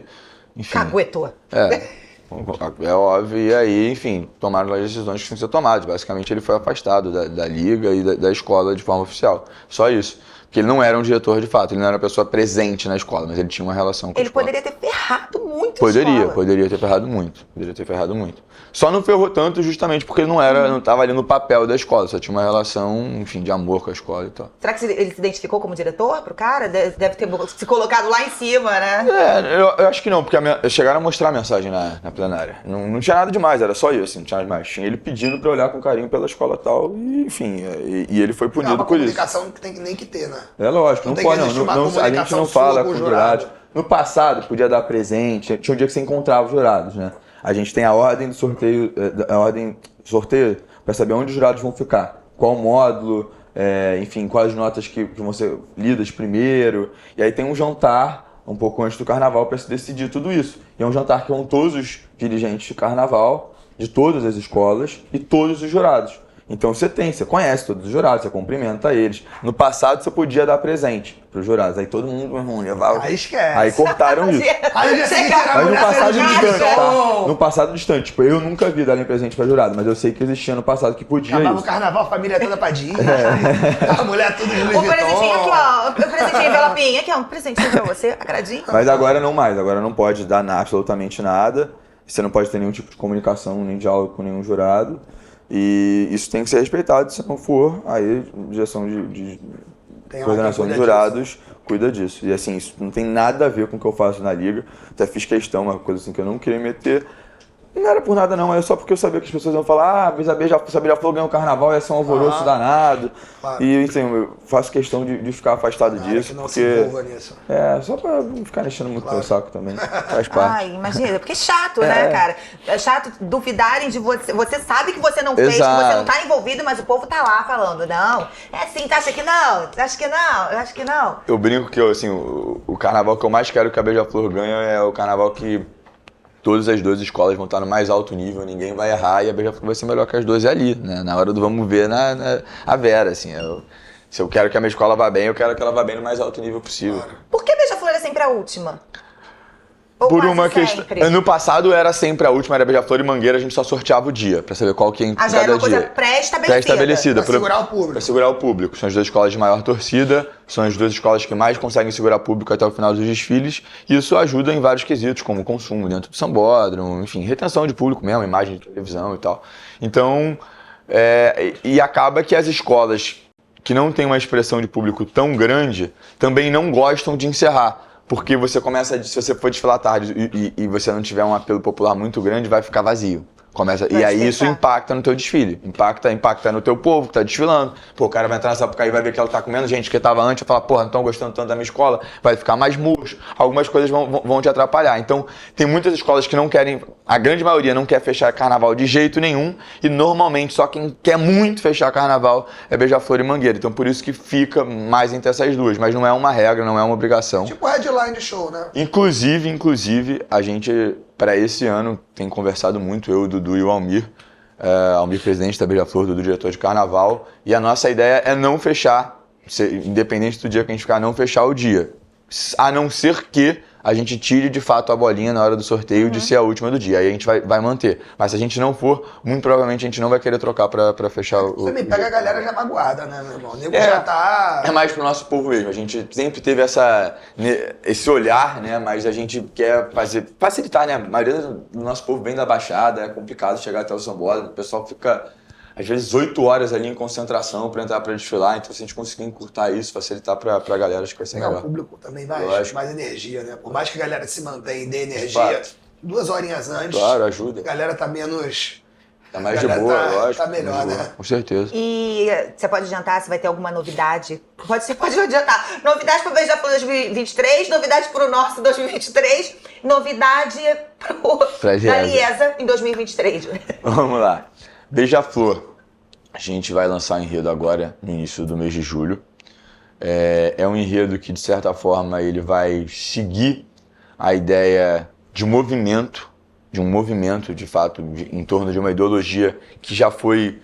Enfim. Caguetou. É óbvio. E aí, enfim, tomaram as decisões que tinham que ser tomadas. Basicamente, ele foi afastado da liga e da escola de forma oficial. Só isso. Porque ele não era um diretor de fato, ele não era uma pessoa presente na escola, mas ele tinha uma relação com a escola. Ele poderia ter ferrado muito a escola. Poderia ter ferrado muito. Só não ferrou tanto justamente porque ele não estava ali no papel da escola, só tinha uma relação, enfim, de amor com a escola e tal. Será que ele se identificou como diretor pro cara? Deve ter se colocado lá em cima, né? Eu acho que não, porque chegaram a mostrar a mensagem na plenária. Não tinha nada demais, era só isso, assim, não tinha nada demais. Tinha ele pedindo pra olhar com carinho pela escola e tal, e enfim, e ele foi punido por isso. É uma comunicação que tem nem que ter, né? É lógico, não tem pode, que existir uma a gente comunicação não sua fala com com o os jurado. jurados. No passado, podia dar presente, tinha um dia que você encontrava os jurados, né? A gente tem a ordem do sorteio, para saber onde os jurados vão ficar, qual módulo, enfim, quais notas que vão ser lidas primeiro. E aí tem um jantar, um pouco antes do carnaval, para se decidir tudo isso. E é um jantar que vão todos os dirigentes de carnaval, de todas as escolas e todos os jurados. Então você conhece todos os jurados, você cumprimenta eles. No passado você podia dar presente para os jurados, aí todo mundo, meu irmão, levava. Aí esquece. Aí cortaram isso. Aí já sei que era Mas no mulher passado sendo distante, garçom. tá? No passado distante, tipo, eu nunca vi darem presente pra jurado, mas eu sei que existia no passado que podia Acabava o isso. carnaval, a família toda pra Disney. A mulher tudo de Louis O presentinho aqui, Vuitton. ó. O presentinho envelopinho. Aqui, ó. Um presentinho pra você. Agradinho. Mas agora não mais, agora não pode dar absolutamente nada. Você não pode ter nenhum tipo de comunicação, nem diálogo com nenhum jurado. E isso tem que ser respeitado, se não for, aí a direção de coordenação de jurados cuida disso. E assim, isso não tem nada a ver com o que eu faço na liga. Até fiz questão, uma coisa assim que eu não queria meter. Não era por nada não, é só porque eu sabia que as pessoas iam falar, se a Beija-Flor ganhou o carnaval, ia ser um alvoroço danado. Claro. E assim, eu faço questão de ficar afastado disso, que não porque... se envolva nisso. Só pra não ficar enchendo muito meu saco também, faz parte. Ai, imagina, porque é chato, né, cara? É chato duvidarem de você. Você sabe que você não fez, que Exato. você não tá envolvido, mas o povo tá lá falando, não, é assim, tu acha que não? Tu acha que não? Eu acho que não. Eu brinco que assim, o carnaval que eu mais quero que a Beija-Flor ganhe é o carnaval que todas as 12 escolas vão estar no mais alto nível, ninguém vai errar e a Beija-Flor vai ser melhor que as 12 ali, né? Na hora do vamos ver a Vera, assim. Se eu quero que a minha escola vá bem, eu quero que ela vá bem no mais alto nível possível. Por que Beija-Flor é sempre a última? Ou por quase uma questão. sempre? Ano passado era sempre a última, era Beija-Flor e Mangueira, a gente só sorteava o dia, pra saber qual que ia em Já cada era uma coisa dia. pré-estabelecida. Pré-estabelecida. Pra segurar o público. Pra segurar o público. São as duas escolas de maior torcida, são as duas escolas que mais conseguem segurar público até o final dos desfiles, e isso ajuda em vários quesitos, como consumo dentro do sambódromo, enfim, retenção de público mesmo, imagem de televisão e tal. Então, e acaba que as escolas que não têm uma expressão de público tão grande também não gostam de encerrar. Porque você começa, se você for desfilar tarde e você não tiver um apelo popular muito grande, vai ficar vazio. E aí isso impacta no teu desfile, impacta no teu povo que tá desfilando. Pô, o cara vai entrar nessa época e vai ver que ela tá com menos gente que tava antes, vai falar, porra, não estão gostando tanto da minha escola, vai ficar mais murcho, algumas coisas vão te atrapalhar. Então, tem muitas escolas que não querem, a grande maioria não quer fechar carnaval de jeito nenhum, e normalmente só quem quer muito fechar carnaval é Beija-Flor e Mangueira. Então, por isso que fica mais entre essas duas, mas não é uma regra, não é uma obrigação. Tipo headline de show, né? Inclusive, a gente, para esse ano, tem conversado muito, eu, o Dudu e o Almir, Almir presidente da Beija-Flor, Dudu diretor de carnaval, e a nossa ideia é não fechar, independente do dia que a gente ficar, não fechar o dia, a não ser que a gente tire de fato a bolinha na hora do sorteio de ser a última do dia, aí a gente vai manter, mas se a gente não for, muito provavelmente a gente não vai querer trocar pra fechar o Você me pega a galera já magoada, né, meu irmão? O nego É. já tá... É mais pro nosso povo mesmo. A gente sempre teve esse olhar, né? Mas a gente quer facilitar, né? A maioria do nosso povo vem da Baixada, é complicado chegar até o sambódromo. O pessoal fica, às vezes, 8 horas ali em concentração para entrar para desfilar. Então, se a gente conseguir encurtar isso, facilitar pra galera, acho que vai ser O melhor. público também Lógico. mais energia, né? Por mais que a galera se mantenha e dê De energia, fato. 2 horinhas antes, Claro, ajuda. a galera tá menos... Tá mais de galera boa, tá lógico. melhor, mais de boa, né? Com certeza. E você pode adiantar se vai ter alguma novidade? Você pode adiantar. Novidade pro Beija-Flor 2023, novidade pro Norte 2023, novidade Pra da Liesa. Liesa em 2023. Vamos lá. Beija-Flor. A gente vai lançar o enredo agora, no início do mês de julho. É um enredo que, de certa forma, ele vai seguir a ideia de movimento, de fato, em torno de uma ideologia que já foi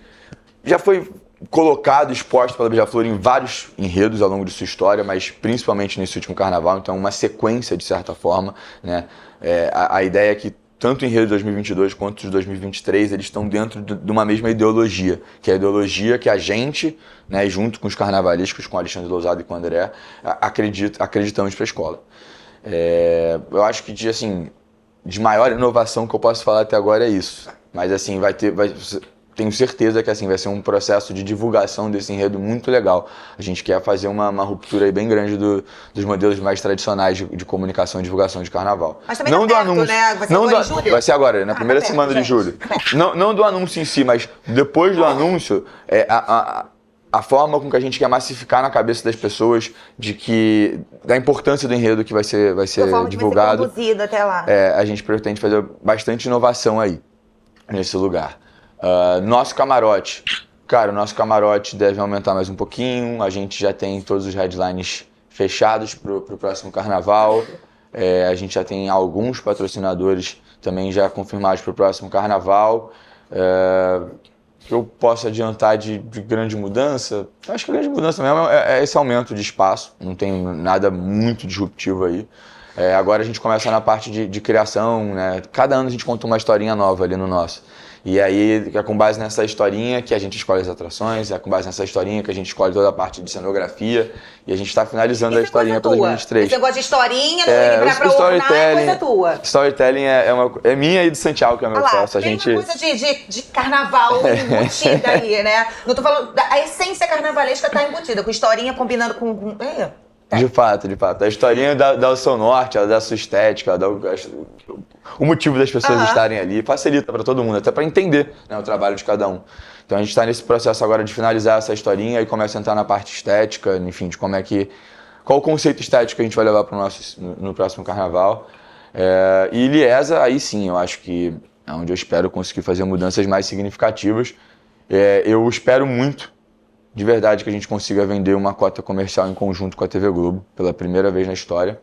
colocado, exposto pela Beija-Flor em vários enredos ao longo de sua história, mas principalmente nesse último carnaval, então uma sequência, de certa forma, né? A ideia é que tanto o enredo de 2022 quanto o de 2023, eles estão dentro de uma mesma ideologia, que é a ideologia que a gente, né, junto com os carnavalescos, com o Alexandre Lousada e com o André, acreditamos para a escola. Eu acho que de maior inovação que eu posso falar até agora é isso. Mas assim, tenho certeza que assim, vai ser um processo de divulgação desse enredo muito legal. A gente quer fazer uma ruptura aí bem grande dos modelos mais tradicionais de comunicação e divulgação de carnaval. Mas também tá perto, né? Vai ser agora em julho? Vai ser agora, na primeira tá perto, semana de gente. julho. Não do anúncio em si, mas depois do anúncio, a forma com que a gente quer massificar na cabeça das pessoas da importância do enredo que vai ser Da forma que divulgado. vai ser conduzido até lá. A gente pretende fazer bastante inovação aí, nesse lugar. Nosso camarote. Cara, o nosso camarote deve aumentar mais um pouquinho. A gente já tem todos os headlines fechados pro próximo carnaval. A gente já tem alguns patrocinadores também já confirmados pro próximo carnaval. Que eu posso adiantar de grande mudança? Eu acho que a grande mudança mesmo é esse aumento de espaço. Não tem nada muito disruptivo aí. Agora a gente começa na parte de criação, né? Cada ano a gente conta uma historinha nova ali no nosso. E aí é com base nessa historinha que a gente escolhe as atrações, é com base nessa historinha que a gente escolhe toda a parte de cenografia, e a gente está finalizando a historinha para 2023. Esse negócio de historinha, não ir pra ornar, é coisa tua. Storytelling é minha e do Santiago, que é meu Olha lá, sócio. tem uma coisa de carnaval embutida aí, né? Não tô falando... A essência carnavalesca tá embutida, com historinha combinando com... De fato. A historinha dá o seu norte, ela dá a sua estética, ela dá o motivo das pessoas estarem ali, facilita para todo mundo, até para entender, né, o trabalho de cada um. Então a gente está nesse processo agora de finalizar essa historinha e começa a entrar na parte estética, enfim, de qual o conceito estético que a gente vai levar no próximo carnaval. E Liesa, aí sim, eu acho que é onde eu espero conseguir fazer mudanças mais significativas. Eu espero muito, de verdade, que a gente consiga vender uma cota comercial em conjunto com a TV Globo, pela primeira vez na história.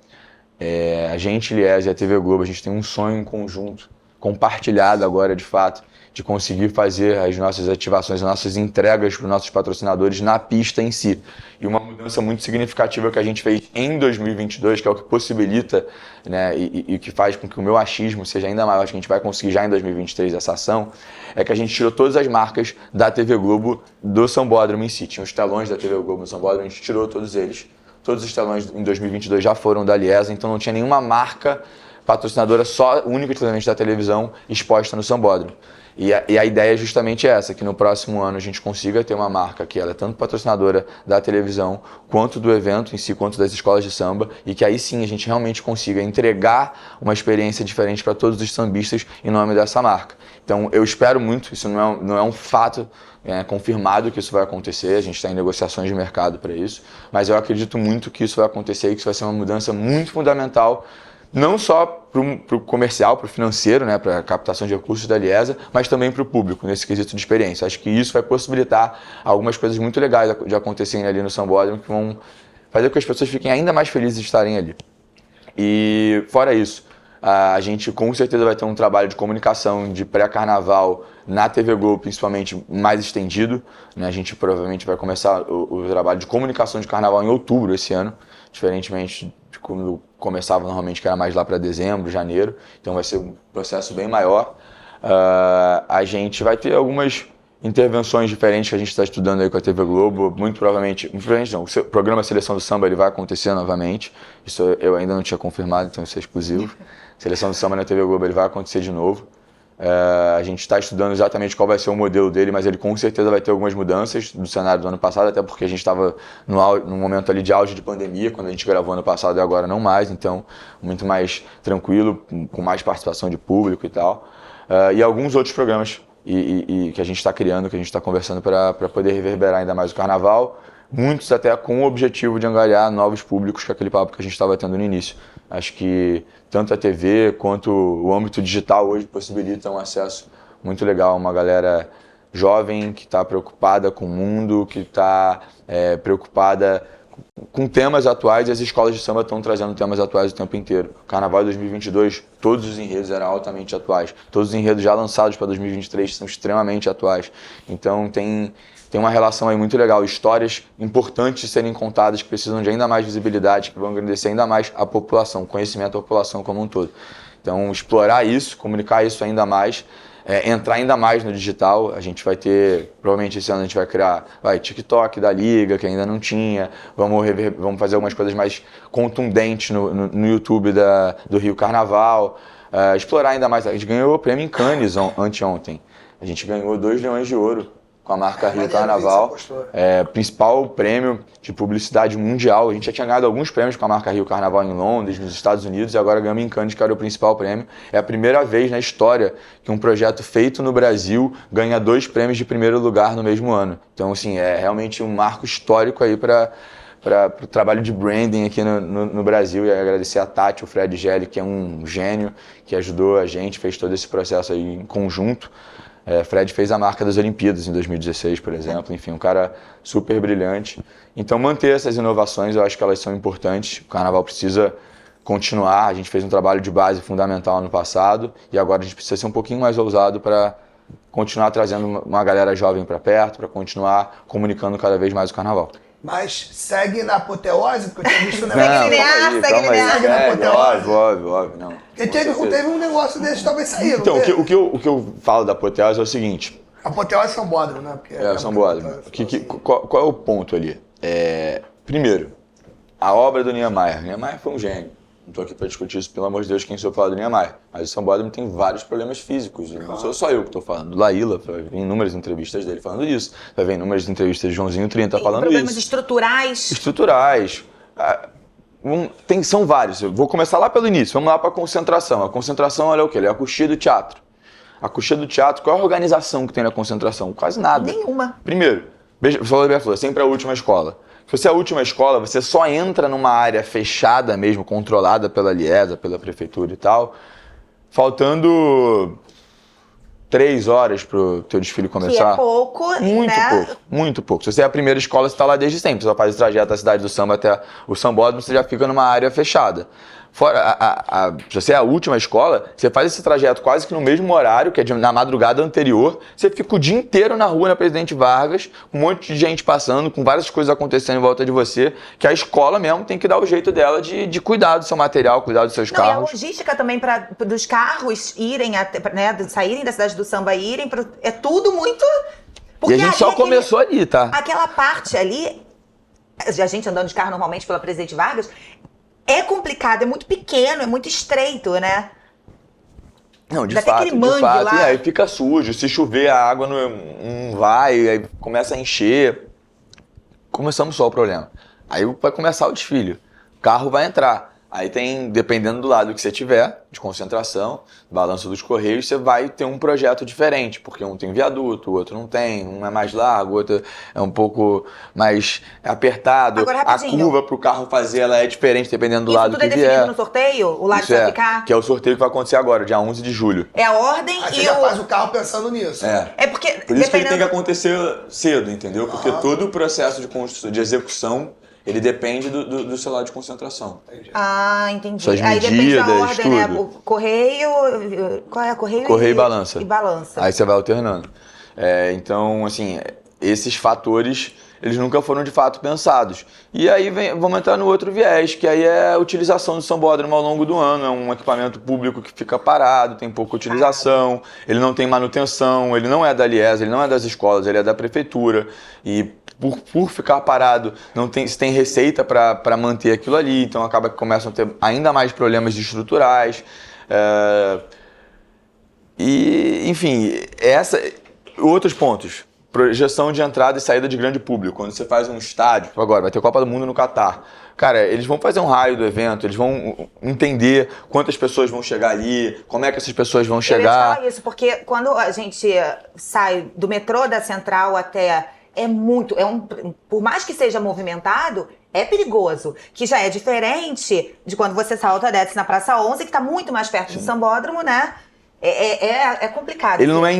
A gente, Liesa e a TV Globo, a gente tem um sonho em conjunto, compartilhado agora, de fato, de conseguir fazer as nossas ativações, as nossas entregas para os nossos patrocinadores na pista em si. E uma mudança mudança muito significativa que a gente fez em 2022, que é o que possibilita, né, e que faz com que o meu achismo seja ainda maior, que a gente vai conseguir já em 2023 essa ação, é que a gente tirou todas as marcas da TV Globo do Sambódromo em si. Tinha os telões da TV Globo no Sambódromo, a gente tirou todos eles. Todos os telões em 2022 já foram da Liesa, então não tinha nenhuma marca patrocinadora só, única e exclusivamente da televisão, exposta no Sambódromo. E a ideia é justamente essa, que no próximo ano a gente consiga ter uma marca que ela é tanto patrocinadora da televisão, quanto do evento em si, quanto das escolas de samba, e que aí sim a gente realmente consiga entregar uma experiência diferente para todos os sambistas em nome dessa marca. Então eu espero muito, isso não é um fato confirmado que isso vai acontecer, a gente está em negociações de mercado para isso, mas eu acredito muito que isso vai acontecer e que isso vai ser uma mudança muito fundamental, não só para o comercial, para o financeiro, né, para a captação de recursos da Liesa, mas também para o público, nesse quesito de experiência. Acho que isso vai possibilitar algumas coisas muito legais de acontecerem ali no Sambódromo, que vão fazer com que as pessoas fiquem ainda mais felizes de estarem ali. E fora isso, a gente com certeza vai ter um trabalho de comunicação de pré-carnaval na TV Globo, principalmente mais estendido, né? A gente provavelmente vai começar o trabalho de comunicação de carnaval em outubro esse ano, diferentemente de como começava normalmente, que era mais lá para dezembro, janeiro, então vai ser um processo bem maior. A gente vai ter algumas intervenções diferentes que a gente está estudando aí com a TV Globo, muito provavelmente não, o programa Seleção do Samba ele vai acontecer novamente, isso eu ainda não tinha confirmado, então isso é exclusivo. Seleção do Samba na TV Globo ele vai acontecer de novo. A gente está estudando exatamente qual vai ser o modelo dele, mas ele com certeza vai ter algumas mudanças do cenário do ano passado, até porque a gente estava no momento ali de auge de pandemia, quando a gente gravou ano passado e agora não mais, então muito mais tranquilo, com mais participação de público e tal. E alguns outros programas que a gente está criando, que a gente está conversando para poder reverberar ainda mais o carnaval, muitos até com o objetivo de angariar novos públicos, que é aquele papo que a gente estava tendo no início. Acho que tanto a TV quanto o âmbito digital hoje possibilitam um acesso muito legal a uma galera jovem que está preocupada com o mundo, que está preocupada com temas atuais, e as escolas de samba estão trazendo temas atuais o tempo inteiro. Carnaval de 2022, todos os enredos eram altamente atuais. Todos os enredos já lançados para 2023 são extremamente atuais. Então tem uma relação aí muito legal, histórias importantes de serem contadas, que precisam de ainda mais visibilidade, que vão engrandecer ainda mais a população, conhecimento da população como um todo. Então explorar isso, comunicar isso ainda mais, entrar ainda mais no digital. A gente vai ter, provavelmente esse ano a gente vai criar TikTok da Liga, que ainda não tinha, vamos fazer algumas coisas mais contundentes no YouTube do Rio Carnaval, explorar ainda mais. A gente ganhou o prêmio em Cannes anteontem, a gente ganhou 2 Leões de Ouro com a marca Rio Carnaval, principal prêmio de publicidade mundial. A gente já tinha ganhado alguns prêmios com a marca Rio Carnaval em Londres, nos Estados Unidos, e agora ganhamos em Cannes, que era o principal prêmio. É a primeira vez na história que um projeto feito no Brasil ganha 2 prêmios de primeiro lugar no mesmo ano. Então, assim, é realmente um marco histórico aí para o trabalho de branding aqui no Brasil. E agradecer a Tati, o Fred Gelli, que é um gênio, que ajudou a gente, fez todo esse processo aí em conjunto. Fred fez a marca das Olimpíadas em 2016, por exemplo. Enfim, um cara super brilhante. Então, manter essas inovações, eu acho que elas são importantes. O Carnaval precisa continuar. A gente fez um trabalho de base fundamental no passado e agora a gente precisa ser um pouquinho mais ousado para continuar trazendo uma galera jovem para perto, para continuar comunicando cada vez mais o Carnaval. Mas segue na apoteose, porque eu tinha visto um Segue negócio. linear, segue linear. Segue na apoteose. Óbvio, não. Porque teve um negócio desse, talvez sair. Então, o que eu falo da apoteose é o seguinte. Apoteose é São Bódromo, né? Porque São Bódromo. Qual é o ponto ali? Primeiro, a obra do Niemeyer. Niemeyer foi um gênio. Não estou aqui para discutir isso, pelo amor de Deus, quem sou eu falar do Niemeyer. Mas o São Bódromo tem vários problemas físicos. Não sou só eu que estou falando. Laíla, vai ver inúmeras entrevistas dele falando isso. Vai ver inúmeras entrevistas de Joãozinho 30 falando problemas isso. Estruturais. Estruturais. São vários. Eu vou começar lá pelo início. Vamos lá para a concentração. A concentração, olha o quê? Ela é a coxia do teatro. A coxia do teatro, qual é a organização que tem na concentração? Quase nada. Nenhuma. Primeiro, falou da Flor, sempre a última escola. Se você é a última escola, você só entra numa área fechada mesmo, controlada pela Liesa, pela prefeitura e tal, faltando 3 horas pro teu desfile começar. Que é pouco, Muito pouco. Se você é a primeira escola, você está lá desde sempre. Você só faz o trajeto da cidade do samba até o Sambódromo, você já fica numa área fechada. se você é a última escola, você faz esse trajeto quase que no mesmo horário, que é na madrugada anterior, você fica o dia inteiro na rua, na Presidente Vargas, com um monte de gente passando, com várias coisas acontecendo em volta de você, que a escola mesmo tem que dar o jeito dela de cuidar do seu material, cuidar dos seus carros. E a logística também dos carros irem, né, saírem da cidade do samba e irem, é tudo muito... E a gente só começou ali, tá? Aquela parte ali, a gente andando de carro normalmente pela Presidente Vargas, é complicado, é muito pequeno, é muito estreito, né? Não, de Vai ter fato, aquele mangue lá. E aí fica sujo, se chover a água não vai, aí começa a encher. Começamos só o problema. Aí vai começar o desfile, o carro vai entrar. Aí tem, dependendo do lado que você tiver, de concentração, balanço dos Correios, você vai ter um projeto diferente, porque um tem viaduto, o outro não tem, um é mais largo, o outro é um pouco mais apertado. Agora, a rapidinho. curva para o carro fazer ela é diferente, dependendo do Isso lado tudo que é definido vier. no sorteio? O lado Isso que vai ficar? que é o sorteio que vai acontecer agora, dia 11 de julho. É a ordem Aí e você já faz o carro pensando nisso. É porque, Por isso que ele tem que acontecer cedo, entendeu? Porque todo o processo de execução, ele depende do seu lado de concentração. Ah, entendi. Suas Aí depende da medidas, ordem, né? tudo. O correio... Qual é? Correio Correio e balança. E balança. Aí você vai alternando. Então, assim, esses fatores, eles nunca foram de fato pensados. E aí vamos entrar no outro viés, que aí é a utilização do sambódromo ao longo do ano. É um equipamento público que fica parado, tem pouca utilização, ele não tem manutenção, ele não é da Liesa, ele não é das escolas, ele é da prefeitura. E por ficar parado, se tem receita para manter aquilo ali, então acaba que começam a ter ainda mais problemas estruturais. E, enfim, outros pontos. Projeção de entrada e saída de grande público. Quando você faz um estádio, agora vai ter Copa do Mundo no Catar. Cara, eles vão fazer um raio do evento, eles vão entender quantas pessoas vão chegar ali, como é que essas pessoas vão chegar. Eu ia falar isso, porque quando a gente sai do metrô da Central até... por mais que seja movimentado, é perigoso. Que já é diferente de quando você salta, desce na Praça 11, que está muito mais perto do Sambódromo, né? É complicado. Ele não é,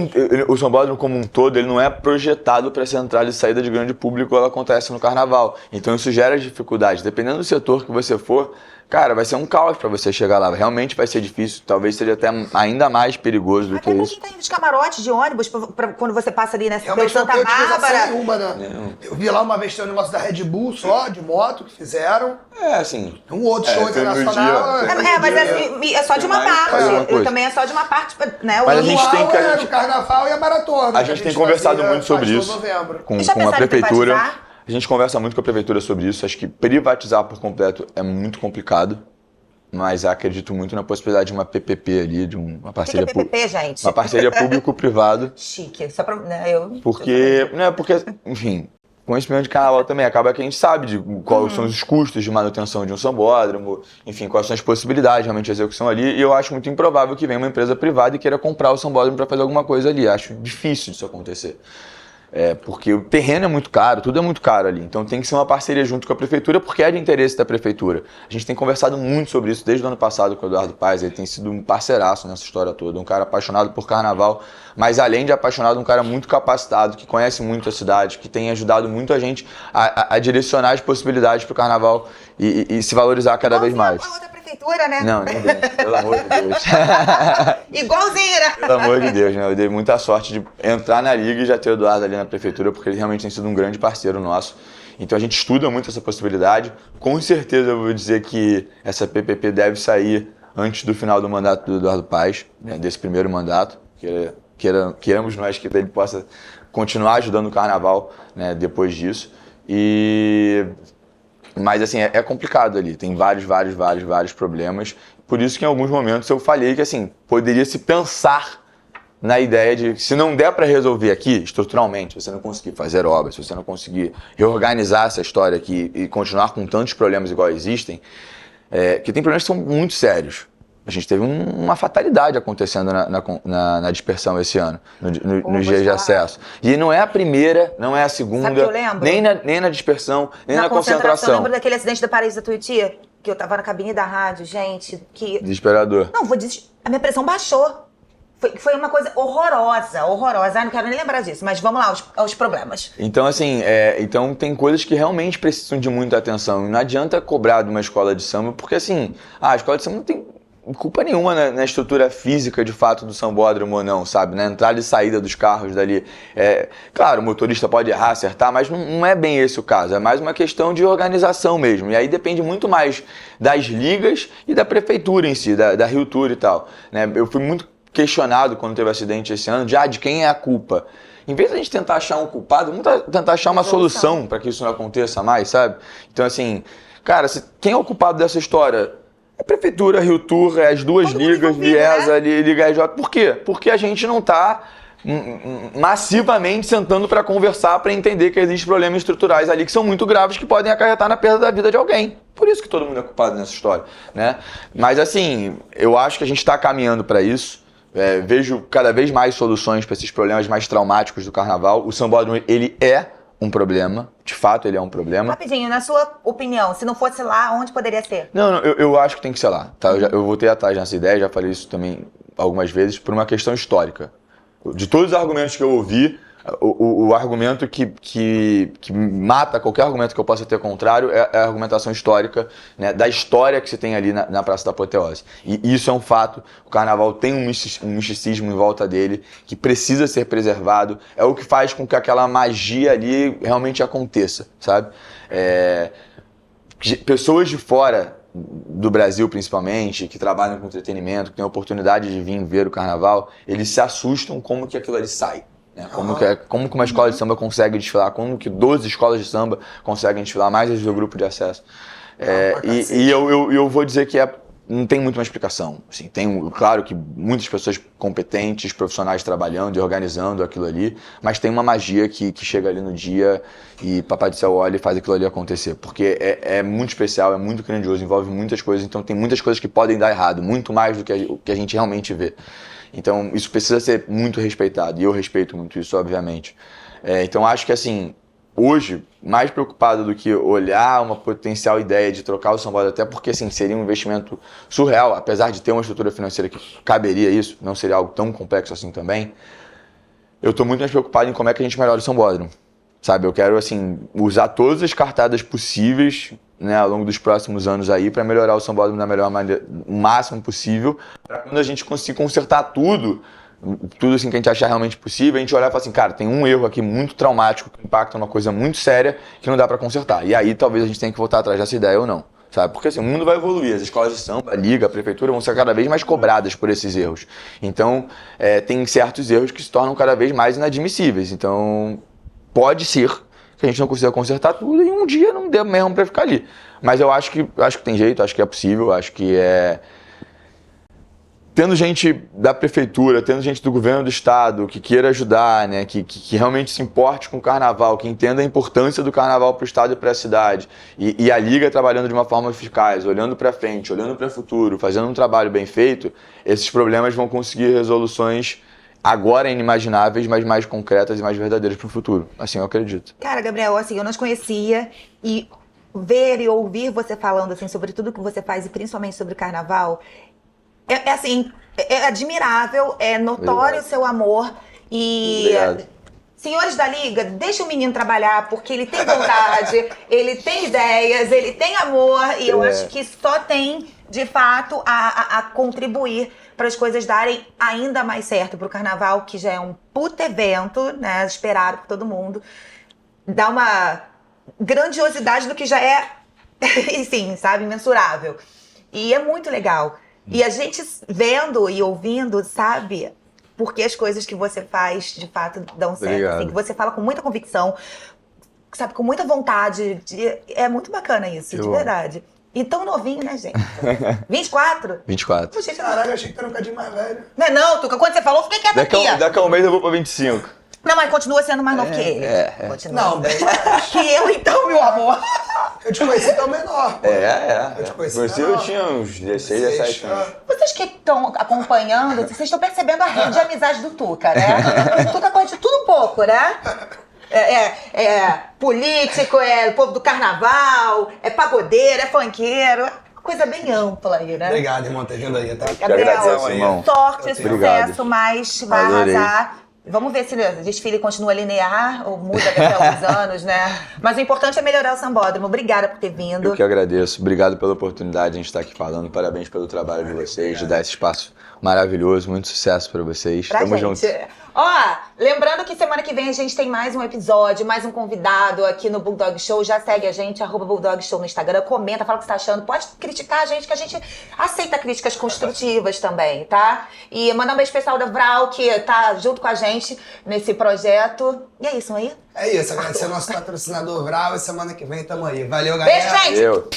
o sambódromo como um todo, ele não é projetado para essa entrada e saída de grande público, ela acontece no carnaval. Então isso gera dificuldades. Dependendo do setor que você for, cara, vai ser um caos para você chegar lá. Realmente vai ser difícil, talvez seja até ainda mais perigoso do que Até pra isso. quem tá indo de camarote, de ônibus, quando você passa ali, né? Pelo Realmente não Santa tem utilização Bárbara. nenhuma, né? Eu vi lá uma vez tem um negócio da Red Bull só, de moto, que fizeram. Assim. Um outro show foi no internacional. dia. Mas é só de uma Tem mais parte. alguma coisa. Também é só de uma parte, né? Mas a gente Uau, tem que- era o carnaval e a maratona. A gente tem conversado muito sobre isso Novembro. com Já a pensaram em prefeitura. privatizar? A gente conversa muito com a prefeitura sobre isso. Acho que privatizar por completo é muito complicado, mas acredito muito na possibilidade de uma PPP ali, de uma O que parceria é PPP, gente? uma parceria público-privado, Chique. Só pra... Né, eu... porque, enfim, conhecimento de carnaval também acaba que a gente sabe de quais são os custos de manutenção de um sambódromo, enfim, quais são as possibilidades realmente de execução ali, e eu acho muito improvável que venha uma empresa privada e queira comprar o sambódromo para fazer alguma coisa ali. Acho difícil disso acontecer. Porque o terreno é muito caro, tudo é muito caro ali. Então tem que ser uma parceria junto com a prefeitura, porque é de interesse da prefeitura. A gente tem conversado muito sobre isso desde o ano passado com o Eduardo Paes. Ele tem sido um parceiraço nessa história toda, um cara apaixonado por carnaval, mas além de apaixonado, um cara muito capacitado, que conhece muito a cidade, que tem ajudado muito a gente a direcionar as possibilidades para o carnaval e se valorizar cada vez mais. A outra prefeitura, né? Não, ninguém, pelo amor de Deus. Igualzinho, né? Pelo amor de Deus, né? Eu dei muita sorte de entrar na liga e já ter o Eduardo ali na prefeitura, porque ele realmente tem sido um grande parceiro nosso. Então a gente estuda muito essa possibilidade. Com certeza eu vou dizer que essa PPP deve sair antes do final do mandato do Eduardo Paes, né? Desse primeiro mandato. Queremos nós que ele possa continuar ajudando o carnaval, né? Depois disso. Mas assim, é complicado ali, tem vários problemas. Por isso que em alguns momentos eu falei que assim, poderia se pensar na ideia de, se não der para resolver aqui, estruturalmente, se você não conseguir fazer obras, se você não conseguir reorganizar essa história aqui e continuar com tantos problemas igual existem, que tem problemas que são muito sérios. A gente teve uma fatalidade acontecendo na dispersão esse ano, nos dias de acesso. E não é a primeira, não é a segunda, Sabe que eu lembro? nem na dispersão, nem na concentração. Eu lembro daquele acidente da Paris da Tuiuti, que eu tava na cabine da rádio, gente, que... Desesperador. Não, vou dizer, a minha pressão baixou. Foi uma coisa horrorosa. Não quero nem lembrar disso, mas vamos lá aos problemas. Então, assim, então tem coisas que realmente precisam de muita atenção. E não adianta cobrar de uma escola de samba, porque assim, a escola de samba não tem culpa nenhuma na estrutura física, de fato, do sambódromo ou não, sabe? Na entrada e saída dos carros dali. Claro, o motorista pode errar, acertar, mas não é bem esse o caso. É mais uma questão de organização mesmo. E aí depende muito mais das ligas e da prefeitura em si, da Rio Tour e tal, né? Eu fui muito questionado quando teve acidente esse ano, de quem é a culpa. Em vez de a gente tentar achar um culpado, vamos tentar achar uma solução para que isso não aconteça mais, sabe? Então, assim, cara, quem é o culpado dessa história? É a Prefeitura, Rio Tour, as duas ligas, Liesa, Liga RJ. Por quê? Porque a gente não está massivamente sentando para conversar, para entender que existem problemas estruturais ali que são muito graves, que podem acarretar na perda da vida de alguém. Por isso que todo mundo é culpado nessa história, né? Mas, assim, eu acho que a gente está caminhando para isso. Vejo cada vez mais soluções para esses problemas mais traumáticos do carnaval. O sambódromo, ele é um problema, de fato ele é um problema. Rapidinho, na sua opinião, se não fosse lá, onde poderia ser? Não, eu acho que tem que ser lá, tá? Eu voltei atrás nessa ideia, já falei isso também algumas vezes, por uma questão histórica. De todos os argumentos que eu ouvi, o argumento que mata qualquer argumento que eu possa ter contrário é a argumentação histórica, né, da história que se tem ali na Praça da Apoteose. E isso é um fato. O carnaval tem um misticismo em volta dele que precisa ser preservado. É o que faz com que aquela magia ali realmente aconteça, sabe? Pessoas de fora do Brasil, principalmente, que trabalham com entretenimento, que têm a oportunidade de vir ver o carnaval, eles se assustam como que aquilo ali sai. Como que uma escola de samba consegue desfilar, como que 12 escolas de samba conseguem desfilar, mais as do grupo de acesso. E eu vou dizer que não tem muito uma explicação. Assim, claro que muitas pessoas competentes, profissionais trabalhando e organizando aquilo ali, mas tem uma magia que chega ali no dia e Papai do Céu olha e faz aquilo ali acontecer. Porque é muito especial, é muito grandioso, envolve muitas coisas, então tem muitas coisas que podem dar errado, muito mais do que a gente realmente vê. Então, isso precisa ser muito respeitado, e eu respeito muito isso, obviamente. Então, acho que, assim, hoje, mais preocupado do que olhar uma potencial ideia de trocar o sambódromo, até porque, assim, seria um investimento surreal, apesar de ter uma estrutura financeira que caberia isso, não seria algo tão complexo assim também, eu estou muito mais preocupado em como é que a gente melhora o sambódromo, sabe? Eu quero, assim, usar todas as cartadas possíveis, né, ao longo dos próximos anos aí, para melhorar o sambódromo da melhor maneira, o máximo possível, para quando a gente conseguir consertar tudo assim que a gente achar realmente possível, a gente olhar e falar assim, cara, tem um erro aqui muito traumático, que impacta uma coisa muito séria, que não dá para consertar. E aí talvez a gente tenha que voltar atrás dessa ideia ou não, sabe? Porque assim, o mundo vai evoluir, as escolas de samba, a liga, a prefeitura vão ser cada vez mais cobradas por esses erros. Então, tem certos erros que se tornam cada vez mais inadmissíveis. Então, pode ser que a gente não consiga consertar tudo e um dia não dê mesmo para ficar ali. Mas eu acho que tem jeito, acho que é possível, acho que tendo gente da prefeitura, tendo gente do governo do estado que queira ajudar, né, que realmente se importe com o carnaval, que entenda a importância do carnaval para o estado e para a cidade, e a liga trabalhando de uma forma eficaz, olhando para frente, olhando para o futuro, fazendo um trabalho bem feito, esses problemas vão conseguir resoluções agora inimagináveis, mas mais concretas e mais verdadeiras para o futuro. Assim eu acredito. Cara, Gabriel, assim, eu não te conhecia e ver e ouvir você falando assim sobre tudo que você faz e principalmente sobre o carnaval, assim, é admirável, é notório o seu amor e... Obrigado. Senhores da Liga, deixa o menino trabalhar, porque ele tem vontade, ele tem ideias, ele tem amor, e eu acho que só tem, de fato, a contribuir para as coisas darem ainda mais certo para o carnaval, que já é um puto evento, né, esperado por todo mundo. Dá uma grandiosidade do que já é, sim, sabe, imensurável. E é muito legal. E a gente vendo e ouvindo, sabe, porque as coisas que você faz, de fato, dão certo. Assim, que você fala com muita convicção, sabe, com muita vontade. É muito bacana isso, de verdade. E tão novinho, né, gente? 24? 24. Puxa, Caralho, achei que era um bocadinho mais velho. Não, Tuca, quando você falou, fiquei quieta aqui. Daqui a um mês eu vou pra 25. Não, mas continua sendo mais novo que ele. Continua. Não, bem mais. Que eu, então, meu amor. Eu te conheci tão menor, pô. Eu te conheci eu tinha uns 16, 17 anos. Vocês que estão acompanhando, vocês estão percebendo a rede de amizade do Tuca, né? O Tuca conhece tudo um pouco, né? Político, é povo do carnaval, é pagodeiro, é funkeiro. coisa bem ampla aí, né? Obrigado, irmão, ter vindo aí, tá? agradeço, irmão. Sorte, Obrigado. sucesso, mas vai Adorei. arrasar. Vamos ver se o desfile continua linear ou muda daqui a alguns anos, né? Mas o importante é melhorar o Sambódromo. Obrigada por ter vindo. Eu que agradeço. Obrigado pela oportunidade de a gente estar aqui falando. Parabéns pelo trabalho de vocês, de dar esse espaço maravilhoso. Muito sucesso pra vocês. Pra Tamo gente. junto. Ó, lembrando que semana que vem a gente tem mais um episódio, mais um convidado aqui no Bulldog Show. Já segue a gente, @Bulldog Show no Instagram. Comenta, fala o que você tá achando. Pode criticar a gente, que a gente aceita críticas construtivas também, tá? E mandar um beijo especial da Vral, que tá junto com a gente nesse projeto. E é isso aí. É isso, agradecer ao nosso patrocinador Vral e semana que vem tamo aí. Valeu, galera. Beijo, gente! Valeu.